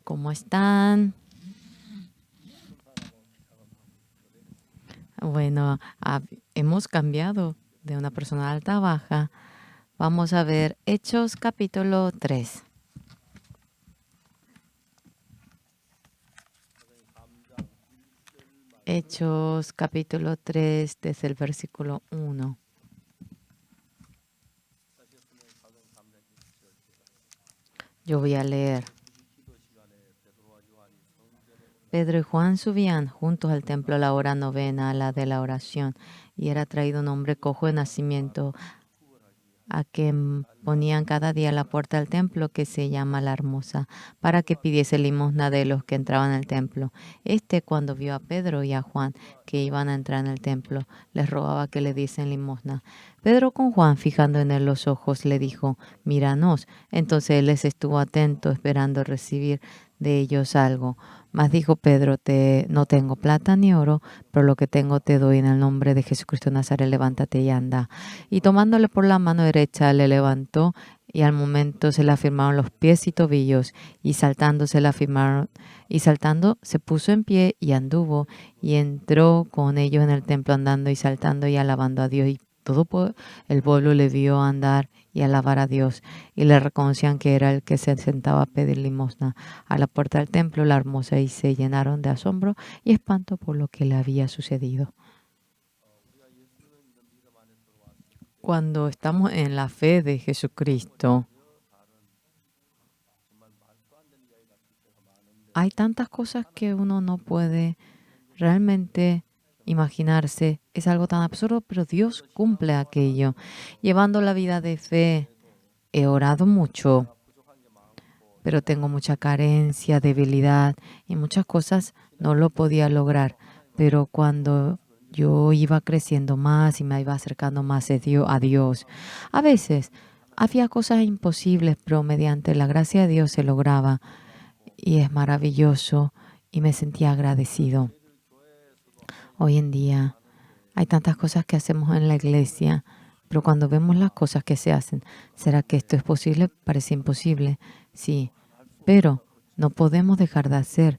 ¿Cómo están? Bueno, hemos cambiado de una persona alta a baja. Vamos a ver Hechos capítulo 3. Hechos capítulo 3 desde el versículo 1. Yo voy a leer. Pedro y Juan subían juntos al templo a la hora novena, a la de la oración, y era traído un hombre cojo de nacimiento, a quien ponían cada día a la puerta del templo, que se llama la Hermosa, para que pidiese limosna de los que entraban al templo. Cuando vio a Pedro y a Juan que iban a entrar en el templo, les rogaba que le diesen limosna. Pedro, con Juan fijando en él los ojos, le dijo: míranos. Entonces él les estuvo atento, esperando recibir de ellos algo. Mas dijo Pedro: no tengo plata ni oro, pero lo que tengo te doy. En el nombre de Jesucristo de Nazaret, levántate y anda. Y tomándole por la mano derecha, le levantó, y al momento se le afirmaron los pies y tobillos, y saltando se puso en pie y anduvo, y entró con ellos en el templo, andando y saltando y alabando a Dios. Y todo el pueblo le vio andar y alabar a Dios, y le reconocían que era el que se sentaba a pedir limosna a la puerta del templo, la Hermosa, y se llenaron de asombro y espanto por lo que le había sucedido. Cuando estamos en la fe de Jesucristo, hay tantas cosas que uno no puede realmente imaginarse. Es algo tan absurdo, pero Dios cumple aquello. Llevando la vida de fe, he orado mucho, pero tengo mucha carencia, debilidad, y muchas cosas no lo podía lograr. Pero cuando yo iba creciendo más y me iba acercando más a Dios, a veces había cosas imposibles, pero mediante la gracia de Dios se lograba, y es maravilloso, y me sentía agradecido. Hoy en día hay tantas cosas que hacemos en la iglesia, pero cuando vemos las cosas que se hacen, ¿será que esto es posible? Parece imposible, sí, pero no podemos dejar de hacer.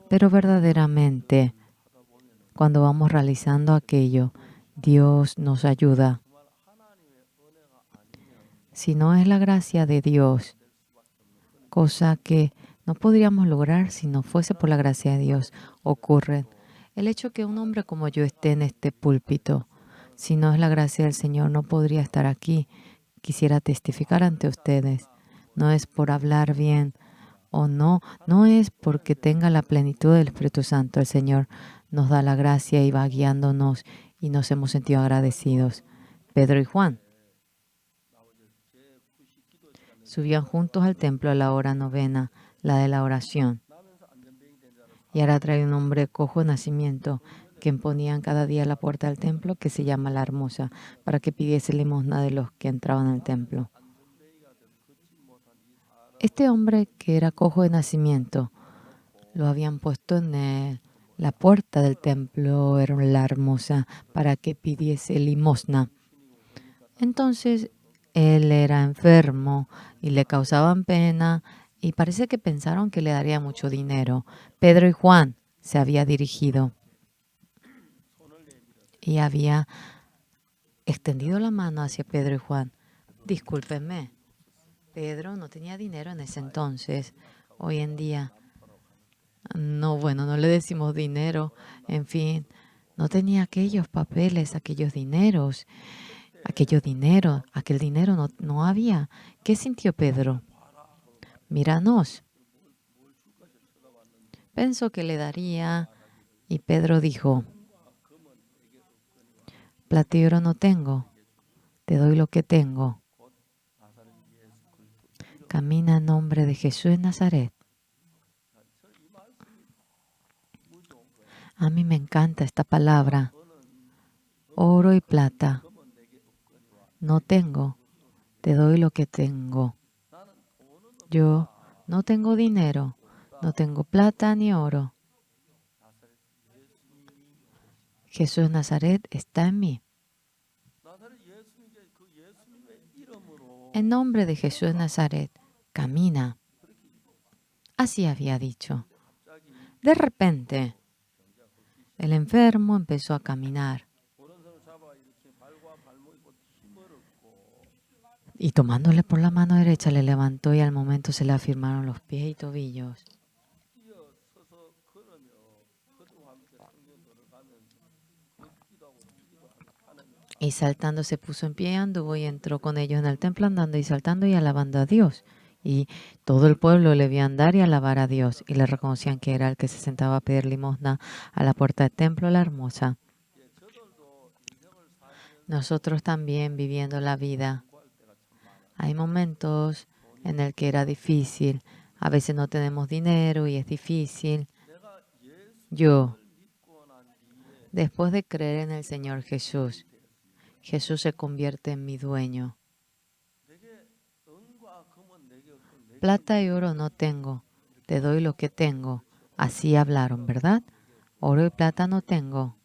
Pero verdaderamente, cuando vamos realizando aquello, Dios nos ayuda. Si no es la gracia de Dios, cosa que no podríamos lograr si no fuese por la gracia de Dios, ocurre. El hecho que un hombre como yo esté en este púlpito, si no es la gracia del Señor, no podría estar aquí. Quisiera testificar ante ustedes. No es por hablar bien o no, no es porque tenga la plenitud del Espíritu Santo. El Señor nos da la gracia y va guiándonos, y nos hemos sentido agradecidos. Pedro y Juan subían juntos al templo a la hora novena, la de la oración. Y ahora trae un hombre cojo de nacimiento, que ponían cada día a la puerta del templo, que se llama la Hermosa, para que pidiese limosna de los que entraban al templo. Este hombre, que era cojo de nacimiento, lo habían puesto en la puerta del templo, era la Hermosa, para que pidiese limosna. Entonces él era enfermo y le causaban pena, y parece que pensaron que le daría mucho dinero. Pedro y Juan se había dirigido y había extendido la mano hacia Pedro y Juan. Discúlpenme, Pedro no tenía dinero en ese entonces. Hoy en día, no, bueno, no le decimos dinero. En fin, no tenía aquellos papeles, aquellos dineros, aquel dinero no había. ¿Qué sintió Pedro? Míranos. Pensó que le daría, y Pedro dijo: plata y oro no tengo, te doy lo que tengo. Camina en nombre de Jesús de Nazaret. A mí me encanta esta palabra. Oro y plata no tengo, te doy lo que tengo. Yo no tengo dinero, no tengo plata ni oro. Jesús de Nazaret está en mí. En nombre de Jesús de Nazaret, camina. Así había dicho. De repente, el enfermo empezó a caminar y tomándole por la mano derecha le levantó y al momento se le afirmaron los pies y tobillos. Y saltando se puso en pie, anduvo y entró con ellos en el templo andando y saltando y alabando a Dios. Y todo el pueblo le vio andar y alabar a Dios y le reconocían que era el que se sentaba a pedir limosna a la puerta del templo, la hermosa. Nosotros también viviendo la vida. Hay momentos en el que era difícil. A veces no tenemos dinero y es difícil. Yo, después de creer en el Señor Jesús, Jesús se convierte en mi dueño. Plata y oro no tengo, te doy lo que tengo. Así hablaron, ¿verdad? Oro y plata no tengo,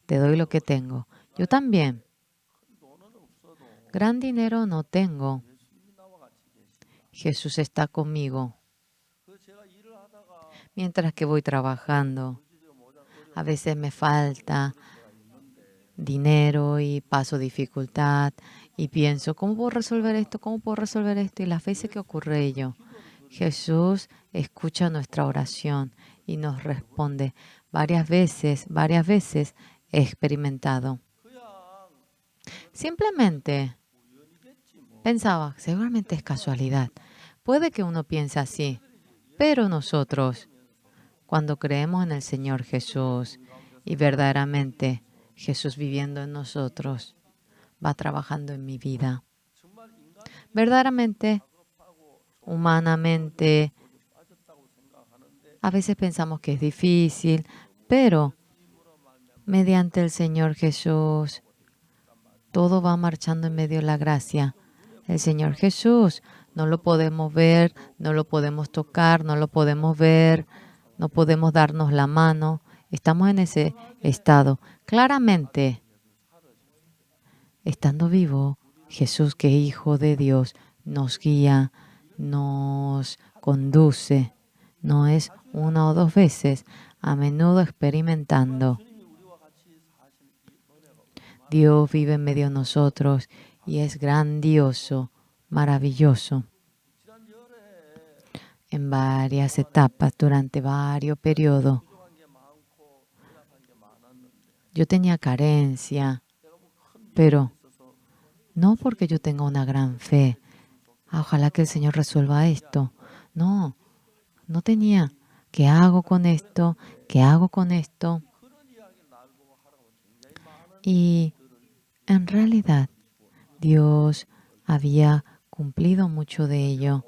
te doy lo que tengo. Yo también. Gran dinero no tengo. Jesús está conmigo. Mientras que voy trabajando, a veces me falta dinero y paso dificultad y pienso, ¿cómo puedo resolver esto? ¿Cómo puedo resolver esto? Y las veces que ocurre ello, Jesús escucha nuestra oración y nos responde. Varias veces he experimentado. Simplemente pensaba, seguramente es casualidad. Puede que uno piense así, pero nosotros, cuando creemos en el Señor Jesús y verdaderamente Jesús viviendo en nosotros, va trabajando en mi vida. Verdaderamente, humanamente, a veces pensamos que es difícil, pero mediante el Señor Jesús, todo va marchando en medio de la gracia. El Señor Jesús no lo podemos ver, no lo podemos tocar, no lo podemos ver, no podemos darnos la mano. Estamos en ese estado. Claramente, estando vivo, Jesús, que es Hijo de Dios, nos guía, nos conduce. No es una o dos veces, a menudo experimentando. Dios vive en medio de nosotros y es grandioso, maravilloso. En varias etapas, durante varios periodos, yo tenía carencia, pero no porque yo tenga una gran fe. Ojalá que el Señor resuelva esto. No, no tenía. ¿Qué hago con esto? ¿Qué hago con esto? Y en realidad, Dios había cumplido mucho de ello.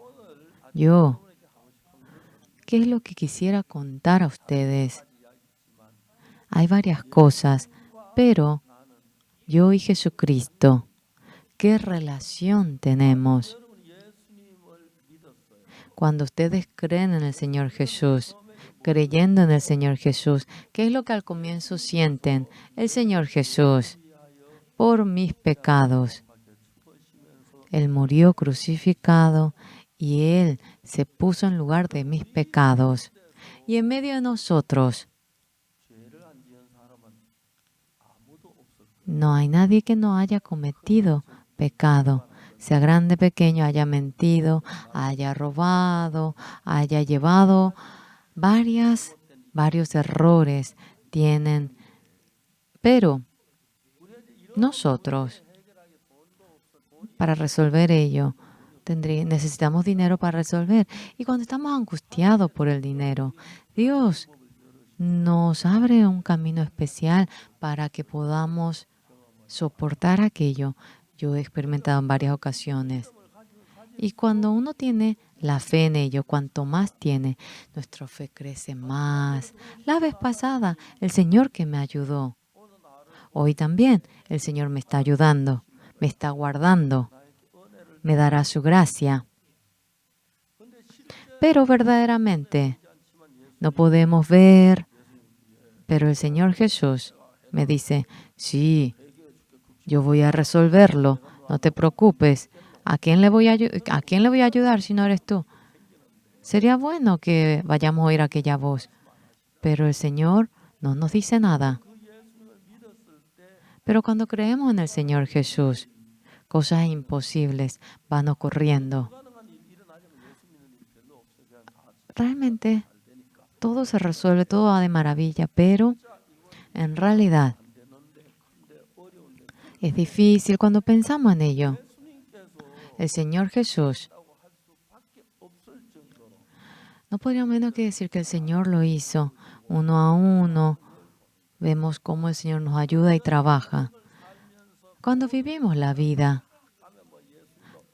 ¿Qué es lo que quisiera contar a ustedes? Hay varias cosas, pero yo y Jesucristo, ¿qué relación tenemos? Cuando ustedes creen en el Señor Jesús, creyendo en el Señor Jesús, ¿qué es lo que al comienzo sienten? El Señor Jesús, por mis pecados. Él murió crucificado y Él se puso en lugar de mis pecados. Y en medio de nosotros no hay nadie que no haya cometido pecado, sea grande, pequeño, haya mentido, haya robado, haya llevado varios errores tienen. Pero nosotros, para resolver ello, necesitamos dinero para resolver. Y cuando estamos angustiados por el dinero, Dios nos abre un camino especial para que podamos soportar aquello. Yo he experimentado en varias ocasiones. Y cuando uno tiene la fe en ello, cuanto más tiene, nuestra fe crece más. La vez pasada, el Señor que me ayudó. Hoy también el Señor me está ayudando, me está guardando, me dará su gracia. Pero verdaderamente no podemos ver, pero el Señor Jesús me dice, sí, yo voy a resolverlo, no te preocupes. ¿A quién le voy a ayudar si no eres tú? Sería bueno que vayamos a oír aquella voz, pero el Señor no nos dice nada. Pero cuando creemos en el Señor Jesús, cosas imposibles van ocurriendo. Realmente todo se resuelve, todo va de maravilla, pero en realidad es difícil cuando pensamos en ello. El Señor Jesús, no podríamos menos que decir que el Señor lo hizo uno a uno. Vemos cómo el Señor nos ayuda y trabaja. Cuando vivimos la vida,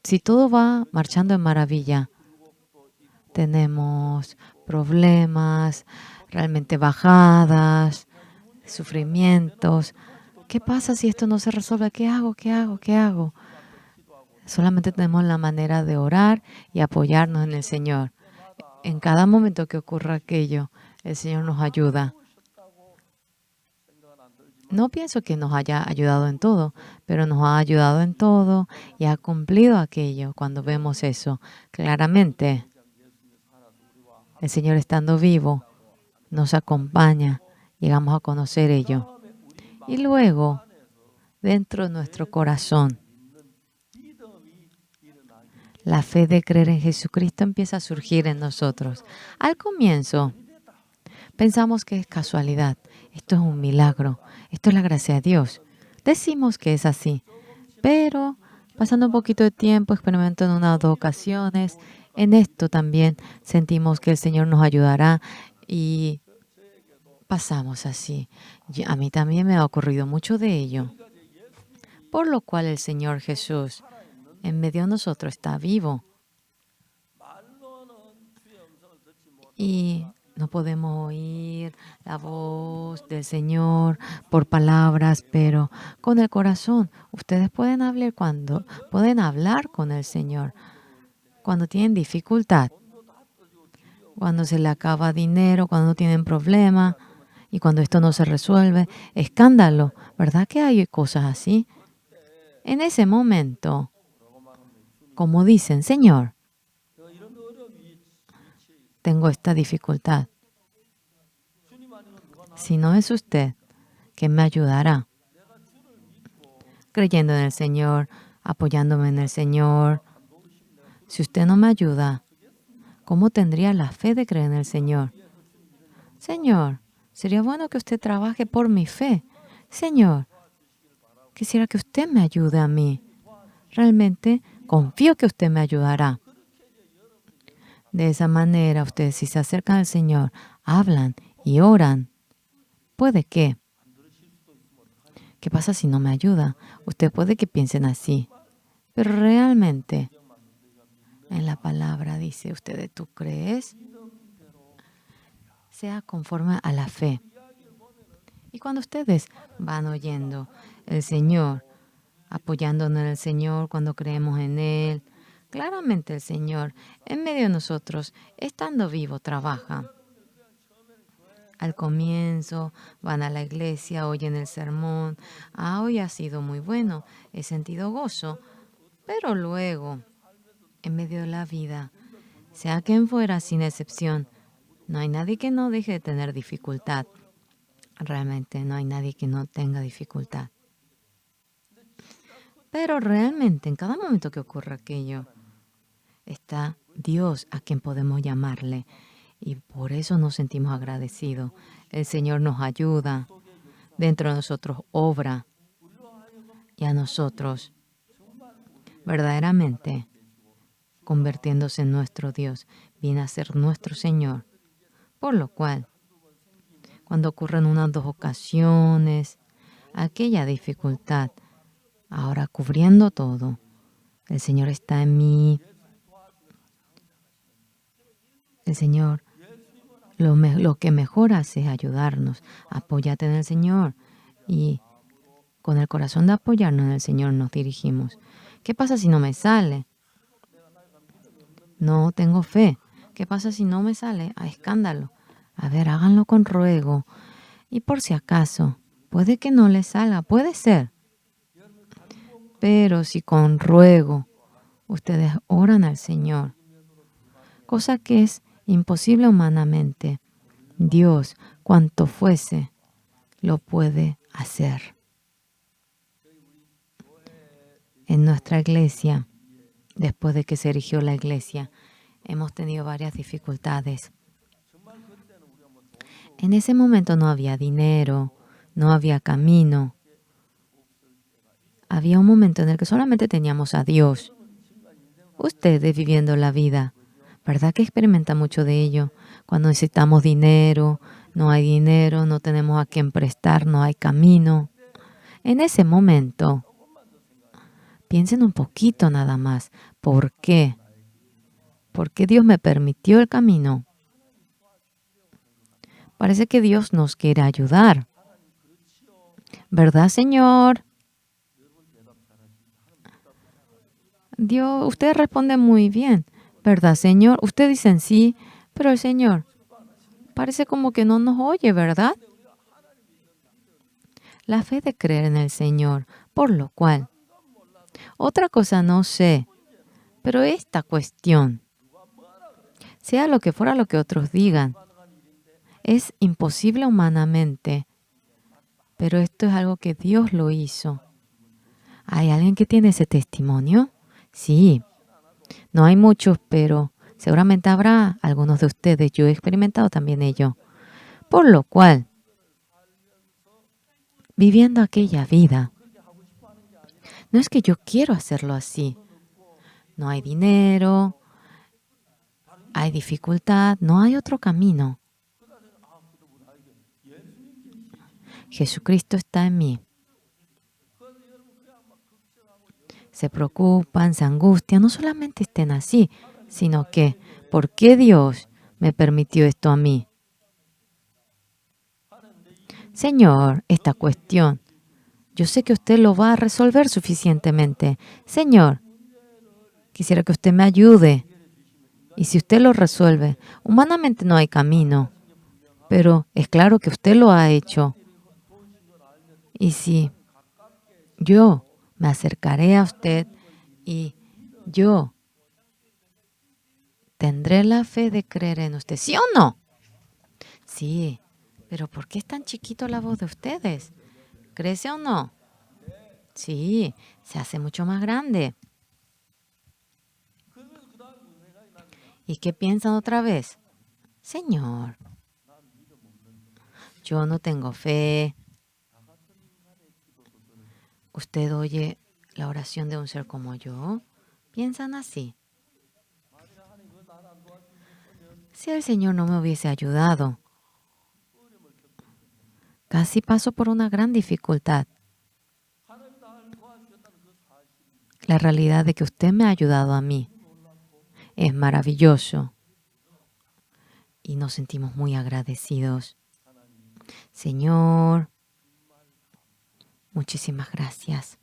si todo va marchando en maravilla, tenemos problemas, realmente bajadas, sufrimientos. ¿Qué pasa si esto no se resuelve? ¿Qué hago? ¿Qué hago? ¿Qué hago? Solamente tenemos la manera de orar y apoyarnos en el Señor. En cada momento que ocurra aquello, el Señor nos ayuda. No pienso que nos haya ayudado en todo, pero nos ha ayudado en todo y ha cumplido aquello cuando vemos eso. Claramente, el Señor estando vivo nos acompaña, llegamos a conocer ello. Y luego, dentro de nuestro corazón, la fe de creer en Jesucristo empieza a surgir en nosotros. Al comienzo, pensamos que es casualidad, esto es un milagro, esto es la gracia de Dios. Decimos que es así, pero pasando un poquito de tiempo, experimentando en una o dos ocasiones, en esto también sentimos que el Señor nos ayudará y pasamos así. A mí también me ha ocurrido mucho de ello, por lo cual el Señor Jesús en medio de nosotros está vivo. Y no podemos oír la voz del Señor por palabras, pero con el corazón. Ustedes pueden hablar con el Señor cuando tienen dificultad, cuando se le acaba dinero, cuando no tienen problema y cuando esto no se resuelve. Escándalo, ¿verdad que hay cosas así? En ese momento, como dicen, Señor, tengo esta dificultad. Si no es usted, ¿quién me ayudará? Creyendo en el Señor, apoyándome en el Señor. Si usted no me ayuda, ¿cómo tendría la fe de creer en el Señor? Señor, sería bueno que usted trabaje por mi fe. Señor, quisiera que usted me ayude a mí. Realmente confío que usted me ayudará. De esa manera, ustedes si se acercan al Señor, hablan y oran. Puede que. ¿Qué pasa si no me ayuda? Usted puede que piensen así. Pero realmente, en la palabra dice, ustedes, ¿tú crees? Sea conforme a la fe. Y cuando ustedes van oyendo el Señor, apoyándonos en el Señor, cuando creemos en Él, claramente el Señor, en medio de nosotros, estando vivo, trabaja. Al comienzo van a la iglesia, oyen el sermón. Hoy ha sido muy bueno, he sentido gozo. Pero luego, en medio de la vida, sea quien fuera, sin excepción, no hay nadie que no deje de tener dificultad. Realmente no hay nadie que no tenga dificultad. Pero realmente en cada momento que ocurre aquello, está Dios a quien podemos llamarle. Y por eso nos sentimos agradecidos. El Señor nos ayuda, dentro de nosotros obra. Y a nosotros, verdaderamente, convirtiéndose en nuestro Dios, viene a ser nuestro Señor. Por lo cual, cuando ocurren unas dos ocasiones, aquella dificultad, ahora cubriendo todo, el Señor está en mí. El Señor lo que mejor hace es ayudarnos. Apóyate en el Señor. Y con el corazón de apoyarnos en el Señor nos dirigimos. ¿Qué pasa si no me sale? No tengo fe. ¿Qué pasa si no me sale? A escándalo. A ver, háganlo con ruego. Y por si acaso, puede que no les salga, puede ser. Pero si con ruego ustedes oran al Señor, cosa que es imposible humanamente. Dios, cuanto fuese, lo puede hacer. En nuestra iglesia, después de que se erigió la iglesia, hemos tenido varias dificultades. En ese momento no había dinero, no había camino. Había un momento en el que solamente teníamos a Dios. Ustedes viviendo la vida, ¿verdad que experimentan mucho de ello? Cuando necesitamos dinero, no tenemos a quién prestar, no hay camino. En ese momento, piensen un poquito nada más. ¿Por qué? ¿Por qué Dios me permitió el camino? Parece que Dios nos quiere ayudar. ¿Verdad, Señor? Dios, usted responde muy bien. ¿Verdad, Señor? Ustedes dicen sí, pero el Señor parece como que no nos oye, ¿verdad? La fe de creer en el Señor, por lo cual, otra cosa no sé, pero esta cuestión, sea lo que fuera lo que otros digan, es imposible humanamente, pero esto es algo que Dios lo hizo. ¿Hay alguien que tiene ese testimonio? Sí, no hay muchos, pero seguramente habrá algunos de ustedes. Yo he experimentado también ello. Por lo cual, viviendo aquella vida, no es que yo quiero hacerlo así. No hay dinero, hay dificultad, no hay otro camino. Jesucristo está en mí. Se preocupan, se angustian, no solamente estén así, sino que, ¿por qué Dios me permitió esto a mí? Señor, esta cuestión, yo sé que usted lo va a resolver suficientemente. Señor, quisiera que usted me ayude. Y si usted lo resuelve, humanamente no hay camino, pero es claro que usted lo ha hecho. Y si yo me acercaré a usted y yo tendré la fe de creer en usted, ¿sí o no? Sí, pero ¿por qué es tan chiquito la voz de ustedes? ¿Crece o no? Sí, se hace mucho más grande. ¿Y qué piensan otra vez? Señor, yo no tengo fe. ¿Usted oye la oración de un ser como yo? ¿Piensan así? Si el Señor no me hubiese ayudado, casi paso por una gran dificultad. La realidad de que usted me ha ayudado a mí es maravilloso y nos sentimos muy agradecidos. Señor, muchísimas gracias.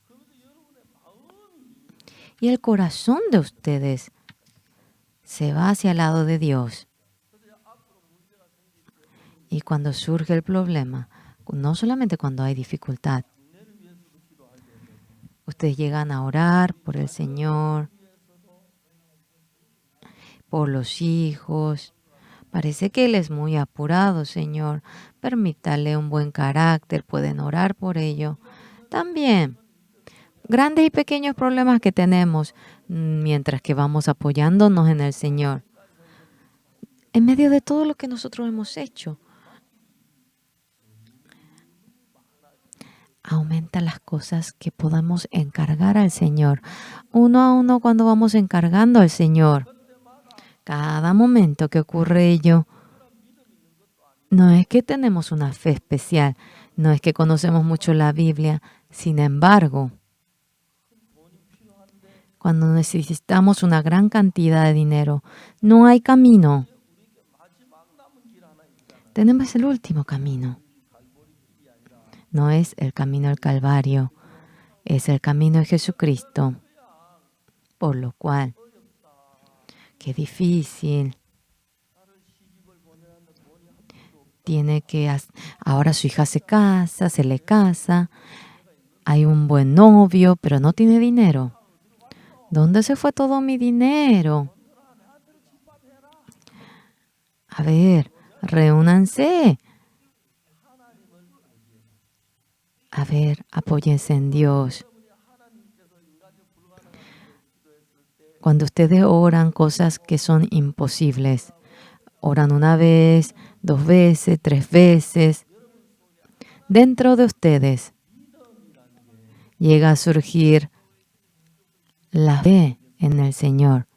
Y el corazón de ustedes se va hacia el lado de Dios. Y cuando surge el problema, no solamente cuando hay dificultad, ustedes llegan a orar por el Señor, por los hijos. Parece que Él es muy apurado, Señor. Permítale un buen carácter, pueden orar por ello. También, grandes y pequeños problemas que tenemos mientras que vamos apoyándonos en el Señor. En medio de todo lo que nosotros hemos hecho, aumenta las cosas que podamos encargar al Señor. Uno a uno cuando vamos encargando al Señor. Cada momento que ocurre ello, no es que tenemos una fe especial, no es que conocemos mucho la Biblia. Sin embargo, cuando necesitamos una gran cantidad de dinero, no hay camino. Tenemos el último camino. No es el camino al Calvario, es el camino de Jesucristo. Por lo cual, qué difícil. Tiene que, ahora su hija se casa, se le casa, hay un buen novio, pero no tiene dinero. ¿Dónde se fue todo mi dinero? A ver, reúnanse. A ver, apóyense en Dios. Cuando ustedes oran cosas que son imposibles, oran una vez, 2 veces, 3 veces, dentro de ustedes llega a surgir la fe en el Señor,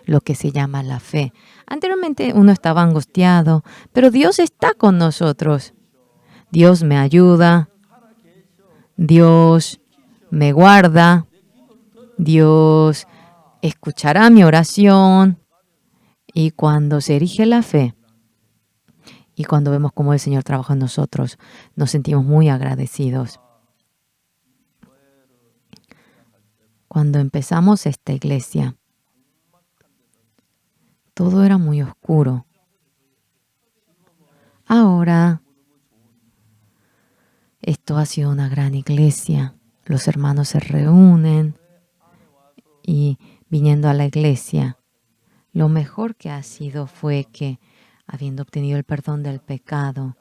lo que se llama la fe. Anteriormente uno estaba angustiado, pero Dios está con nosotros. Dios me ayuda, Dios me guarda, Dios escuchará mi oración. Y cuando se erige la fe y cuando vemos cómo el Señor trabaja en nosotros, nos sentimos muy agradecidos. Cuando empezamos esta iglesia, todo era muy oscuro. Ahora, esto ha sido una gran iglesia. Los hermanos se reúnen y viniendo a la iglesia, lo mejor que ha sido fue que, habiendo obtenido el perdón del pecado,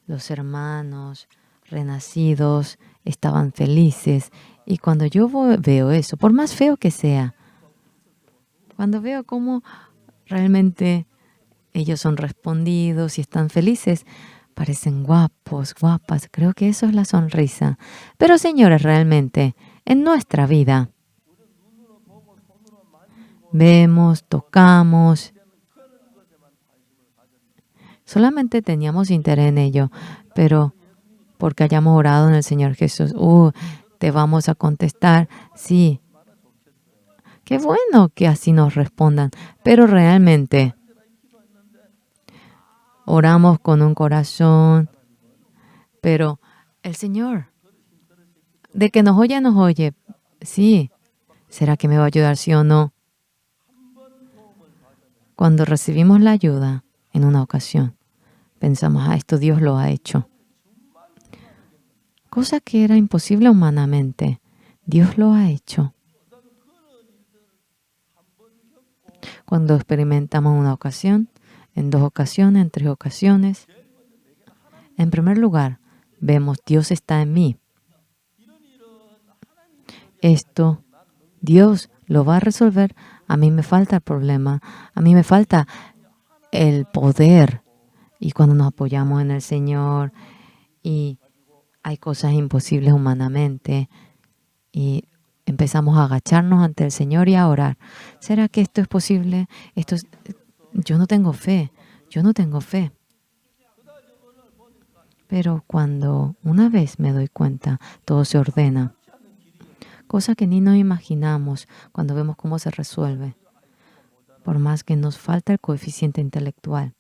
los hermanos renacidos estaban felices. Y cuando yo veo eso, por más feo que sea, cuando veo cómo realmente ellos son respondidos y están felices, parecen guapos, guapas. Creo que eso es la sonrisa. Pero señores, realmente, en nuestra vida, vemos, tocamos, solamente teníamos interés en ello, pero porque hayamos orado en el Señor Jesús, te vamos a contestar, sí. Qué bueno que así nos respondan, pero realmente oramos con un corazón, pero el Señor, de que nos oye, sí. ¿Será que me va a ayudar, sí o no? Cuando recibimos la ayuda en una ocasión, pensamos, esto Dios lo ha hecho. Cosa que era imposible humanamente, Dios lo ha hecho. Cuando experimentamos una ocasión, en 2 ocasiones, en 3 ocasiones, en primer lugar, vemos Dios está en mí. Esto Dios lo va a resolver. A mí me falta el problema, a mí me falta el poder. Y cuando nos apoyamos en el Señor y hay cosas imposibles humanamente y empezamos a agacharnos ante el Señor y a orar. ¿Será que esto es posible? Yo no tengo fe, yo no tengo fe. Pero cuando una vez me doy cuenta, todo se ordena. Cosa que ni nos imaginamos cuando vemos cómo se resuelve. Por más que nos falta el coeficiente intelectual.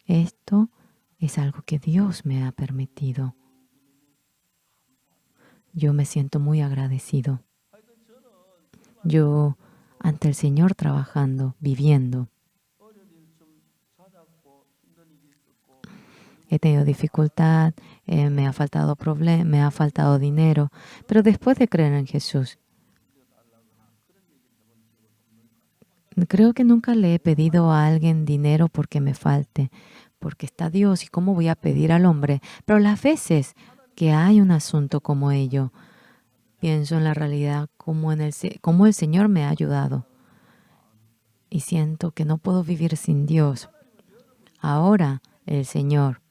Esto es algo que Dios me ha permitido. Yo me siento muy agradecido. Yo ante el Señor trabajando, viviendo. He tenido dificultad, me ha faltado me ha faltado dinero, pero después de creer en Jesús, creo que nunca le he pedido a alguien dinero porque me falte, porque está Dios y cómo voy a pedir al hombre. Pero las veces que hay un asunto como ello, pienso en la realidad como el Señor me ha ayudado y siento que no puedo vivir sin Dios. Ahora el Señor,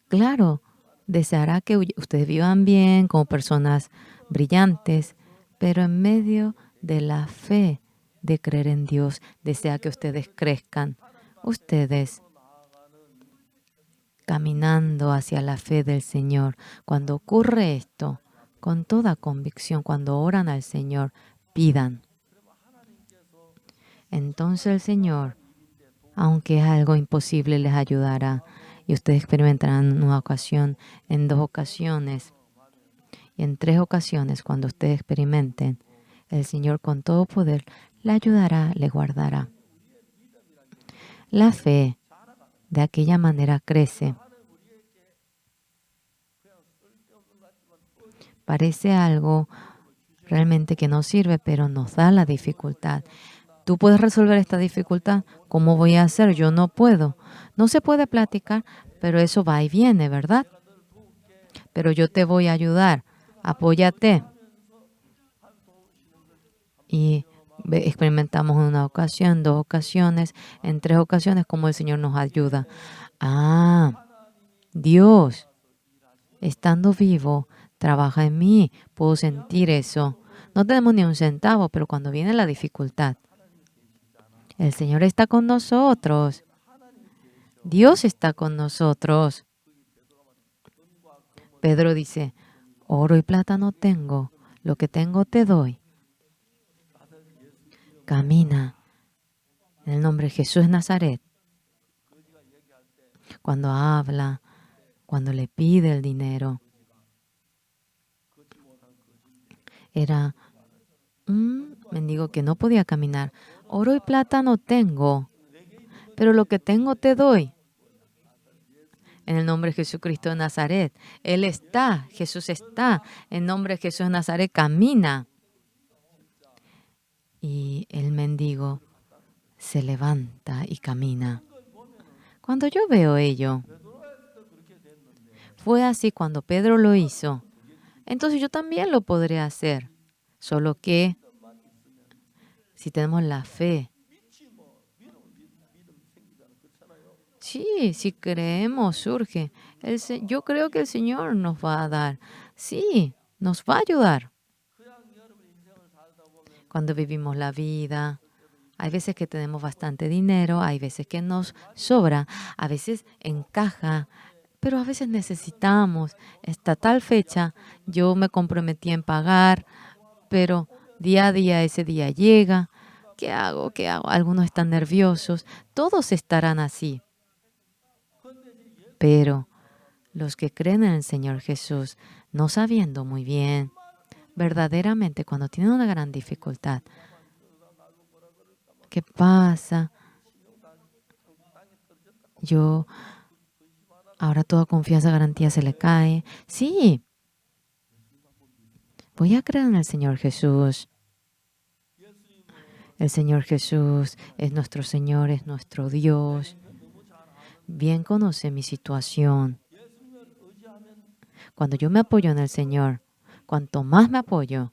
claro, deseará que ustedes vivan bien como personas brillantes, pero en medio de la fe de creer en Dios, desea que ustedes crezcan. Ustedes caminando hacia la fe del Señor. Cuando ocurre esto, con toda convicción, cuando oran al Señor, pidan. Entonces el Señor, aunque es algo imposible, les ayudará. Y ustedes experimentarán en una ocasión, en 2 ocasiones y en 3 ocasiones, cuando ustedes experimenten, el Señor con todo poder le ayudará, le guardará. La fe de aquella manera crece. Parece algo realmente que no sirve, pero nos da la dificultad. ¿Tú puedes resolver esta dificultad? ¿Cómo voy a hacer? Yo no puedo. No se puede platicar, pero eso va y viene, ¿verdad? Pero yo te voy a ayudar. Apóyate. Y experimentamos en una ocasión, 2 ocasiones, en 3 ocasiones, como el Señor nos ayuda. Ah, Dios, estando vivo, trabaja en mí. Puedo sentir eso. No tenemos ni un centavo, pero cuando viene la dificultad, el Señor está con nosotros. Dios está con nosotros. Pedro dice, oro y plata no tengo, lo que tengo te doy. Camina en el nombre de Jesús de Nazaret. Cuando habla, cuando le pide el dinero, era un mendigo que no podía caminar. Oro y plata no tengo, pero lo que tengo te doy. En el nombre de Jesucristo de Nazaret. Él está, Jesús está. En nombre de Jesús de Nazaret camina. Y el mendigo se levanta y camina. Cuando yo veo ello, fue así cuando Pedro lo hizo. Entonces yo también lo podré hacer. Solo que si tenemos la fe, sí, si creemos, surge. Yo creo que el Señor nos va a dar. Sí, nos va a ayudar. Cuando vivimos la vida, hay veces que tenemos bastante dinero, hay veces que nos sobra, a veces encaja, pero a veces necesitamos. Hasta tal fecha yo me comprometí en pagar, pero día a día ese día llega. ¿Qué hago? ¿Qué hago? Algunos están nerviosos. Todos estarán así. Pero los que creen en el Señor Jesús, no sabiendo muy bien, verdaderamente cuando tienen una gran dificultad, ¿qué pasa? Yo, ahora toda confianza, garantía se le cae. Sí, voy a creer en el Señor Jesús. El Señor Jesús es nuestro Señor, es nuestro Dios. Bien conoce mi situación. Cuando yo me apoyo en el Señor, cuanto más me apoyo,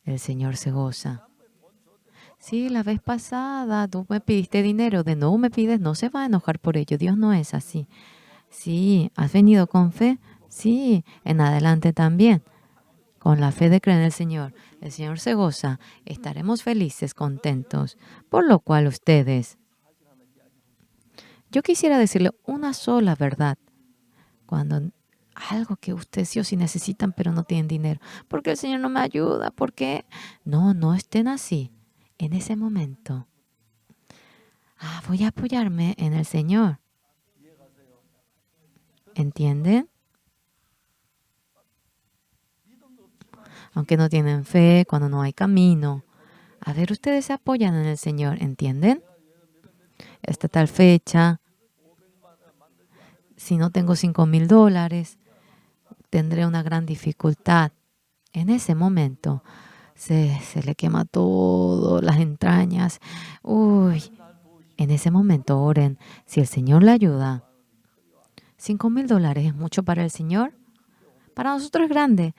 el Señor se goza. Sí, la vez pasada tú me pidiste dinero, de nuevo me pides, no se va a enojar por ello. Dios no es así. Sí, ¿has venido con fe? Sí, en adelante también. Con la fe de creer en el Señor, el Señor se goza, estaremos felices, contentos. Por lo cual ustedes, yo quisiera decirle una sola verdad. Cuando algo que ustedes sí o sí necesitan, pero no tienen dinero. Porque el Señor no me ayuda, porque no estén así. En ese momento, voy a apoyarme en el Señor. ¿Entienden? Aunque no tienen fe, cuando no hay camino. A ver, ustedes se apoyan en el Señor, ¿entienden? Esta tal fecha, si no tengo $5,000, tendré una gran dificultad. En ese momento se le quema todo, las entrañas. Uy, en ese momento oren. Si el Señor le ayuda, $5,000 es mucho para el Señor. Para nosotros es grande,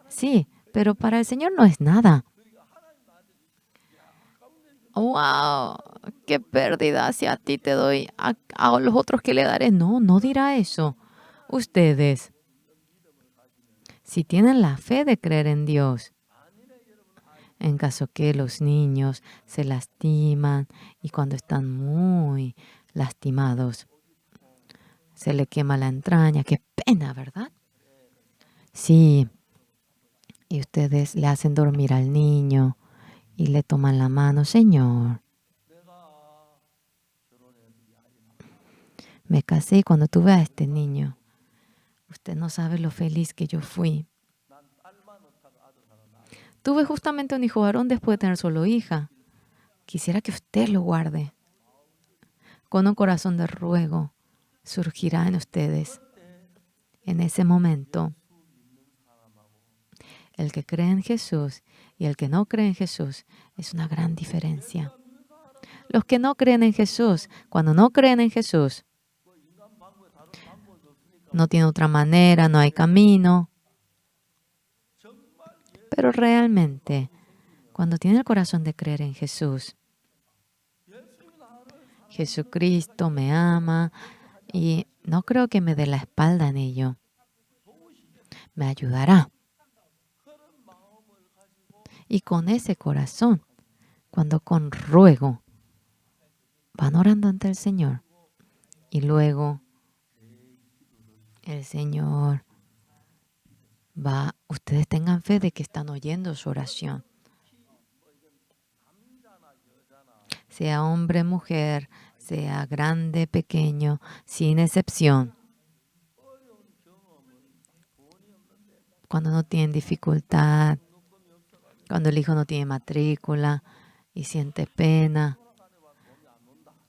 sí, pero para el Señor no es nada. ¡Wow! ¡Qué pérdida! Si a ti te doy, a los otros que le daré. No, no dirá eso. Ustedes, si tienen la fe de creer en Dios, en caso que los niños se lastiman y cuando están muy lastimados, se le quema la entraña. ¡Qué pena!, ¿verdad? Sí, y ustedes le hacen dormir al niño y le toman la mano. Señor, me casé y cuando tuve a este niño, usted no sabe lo feliz que yo fui. Tuve justamente un hijo varón después de tener solo hija. Quisiera que usted lo guarde. Con un corazón de ruego surgirá en ustedes. En ese momento, El que cree en Jesús y el que no cree en Jesús es una gran diferencia. Los que no creen en Jesús, cuando no creen en Jesús, no tiene otra manera, no hay camino. Pero realmente, cuando tiene el corazón de creer en Jesús, Jesucristo me ama y no creo que me dé la espalda en ello. Me ayudará. Y con ese corazón, cuando con ruego van orando ante el Señor y luego el Señor va, ustedes tengan fe de que están oyendo su oración. Sea hombre, mujer, sea grande, pequeño, sin excepción. Cuando no tienen dificultad, cuando el hijo no tiene matrícula y siente pena.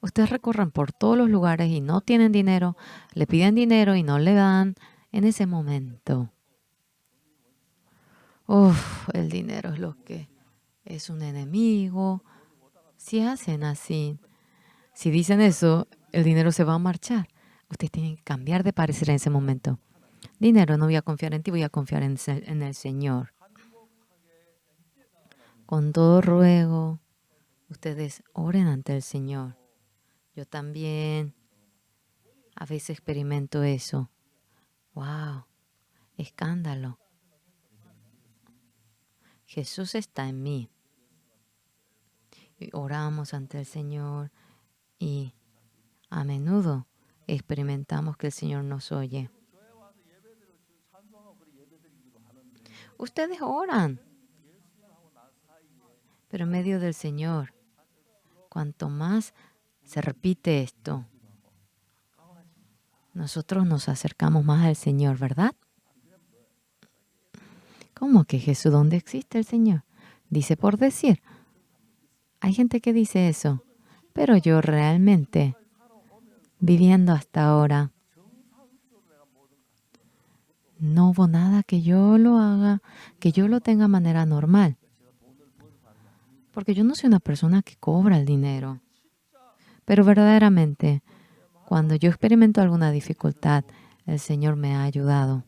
Ustedes recorren por todos los lugares y no tienen dinero, le piden dinero y no le dan en ese momento. El dinero es lo que es un enemigo. Si hacen así, si dicen eso, el dinero se va a marchar. Ustedes tienen que cambiar de parecer en ese momento. Dinero, no voy a confiar en ti, voy a confiar en el Señor. Con todo ruego, ustedes oren ante el Señor. Yo también a veces experimento eso. ¡Wow! Escándalo. Jesús está en mí. Y oramos ante el Señor y a menudo experimentamos que el Señor nos oye. Ustedes oran, pero en medio del Señor, cuanto más se repite esto, nosotros nos acercamos más al Señor, ¿verdad? ¿Cómo que Jesús? ¿Dónde existe el Señor? Dice por decir. Hay gente que dice eso, pero yo realmente, viviendo hasta ahora, no hubo nada que yo lo haga, que yo lo tenga de manera normal. Porque yo no soy una persona que cobra el dinero. Pero verdaderamente, cuando yo experimento alguna dificultad, el Señor me ha ayudado.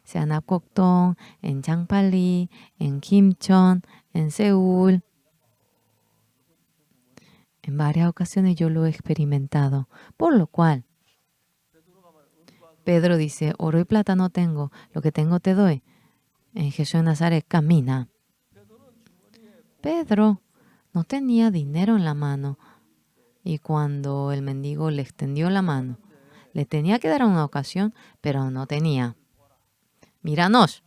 Sea en Apgujeong, en Changpali, en Kimcheon, en Seúl. En varias ocasiones yo lo he experimentado. Por lo cual, Pedro dice, oro y plata no tengo, lo que tengo te doy. En Jesús de Nazaret, camina. Pedro no tenía dinero en la mano y cuando el mendigo le extendió la mano, le tenía que dar en una ocasión, pero no tenía. Míranos.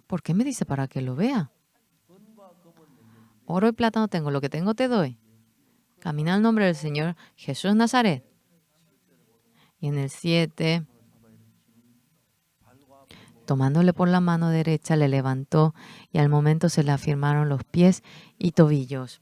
¿Por qué me dice para que lo vea? Oro y plata no tengo, lo que tengo te doy. Camina al nombre del Señor Jesús de Nazaret. Y en el 7, tomándole por la mano derecha, le levantó y al momento se le afirmaron los pies y tobillos.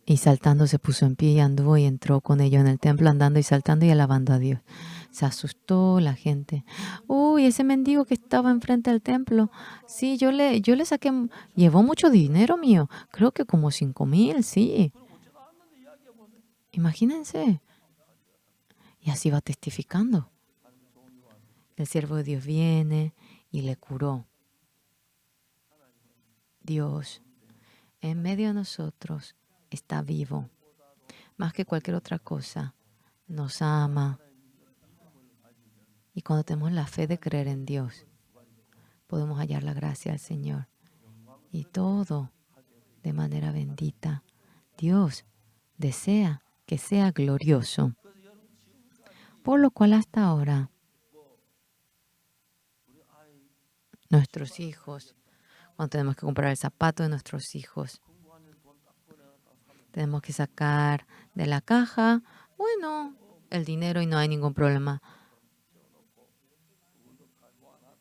Y saltando se puso en pie y anduvo y entró con ellos en el templo, andando y saltando y alabando a Dios. Se asustó la gente. Uy, ese mendigo que estaba enfrente del templo. Sí, yo le saqué, llevó mucho dinero mío. Creo que como 5,000, sí. Imagínense. Y así va testificando. El siervo de Dios viene y le curó. Dios, en medio de nosotros, está vivo. Más que cualquier otra cosa, nos ama. Y cuando tenemos la fe de creer en Dios, podemos hallar la gracia del Señor. Y todo de manera bendita. Dios desea que sea glorioso. Por lo cual hasta ahora, nuestros hijos, cuando tenemos que comprar el zapato de nuestros hijos, tenemos que sacar de la caja, bueno, el dinero y no hay ningún problema.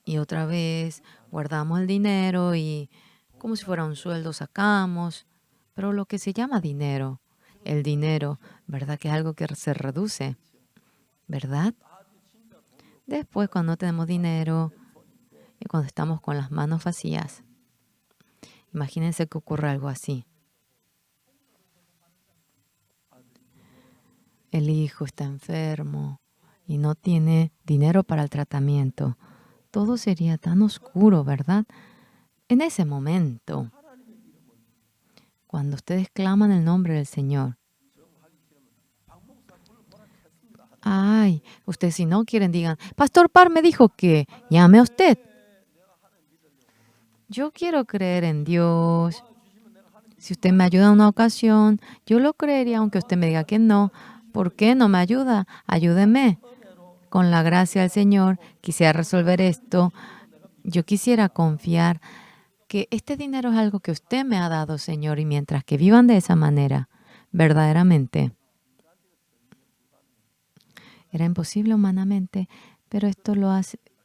Y otra vez guardamos el dinero y como si fuera un sueldo sacamos. Pero lo que se llama dinero, el dinero ¿verdad? Que es algo que se reduce, ¿verdad? Después, cuando no tenemos dinero y cuando estamos con las manos vacías, imagínense que ocurre algo así. El hijo está enfermo y no tiene dinero para el tratamiento. Todo sería tan oscuro, ¿verdad? En ese momento, cuando ustedes claman el nombre del Señor, ay, ustedes si no quieren digan, Pastor Par me dijo que llame a usted. Yo quiero creer en Dios. Si usted me ayuda en una ocasión, yo lo creería aunque usted me diga que no. ¿Por qué no me ayuda? Ayúdeme. Con la gracia del Señor, quisiera resolver esto. Yo quisiera confiar que este dinero es algo que usted me ha dado, Señor, y mientras que vivan de esa manera, verdaderamente, era imposible humanamente, pero esto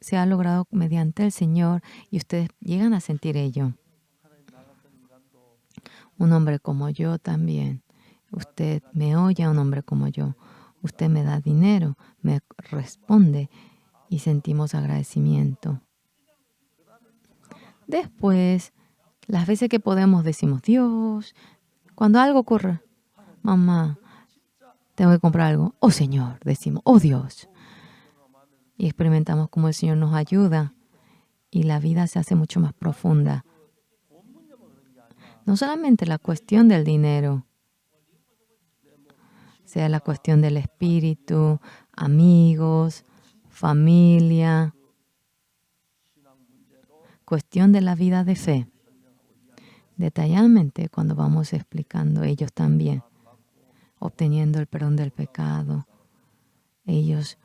se ha logrado mediante el Señor y ustedes llegan a sentir ello. Un hombre como yo también. Usted me oye a un hombre como yo. Usted me da dinero, me responde y sentimos agradecimiento. Después, las veces que podemos decimos, Dios, cuando algo ocurre, mamá, tengo que comprar algo. Oh Señor, decimos, oh Dios. Y experimentamos cómo el Señor nos ayuda y la vida se hace mucho más profunda. No solamente la cuestión del dinero, sea la cuestión del espíritu, amigos, familia, cuestión de la vida de fe. Detalladamente cuando vamos explicando ellos también, obteniendo el perdón del pecado, ellos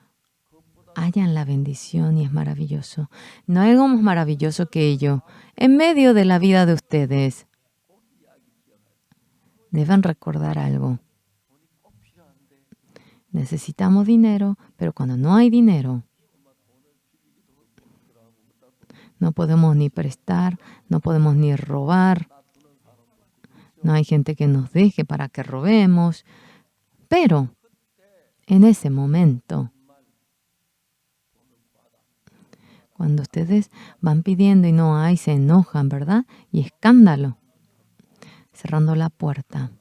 hallan la bendición y es maravilloso. No hay algo más maravilloso que ello. En medio de la vida de ustedes, deben recordar algo. Necesitamos dinero, pero cuando no hay dinero, no podemos ni prestar, no podemos ni robar. No hay gente que nos deje para que robemos. Pero en ese momento, cuando ustedes van pidiendo y no hay, se enojan, ¿verdad? Y escándalo. Cerrando la puerta.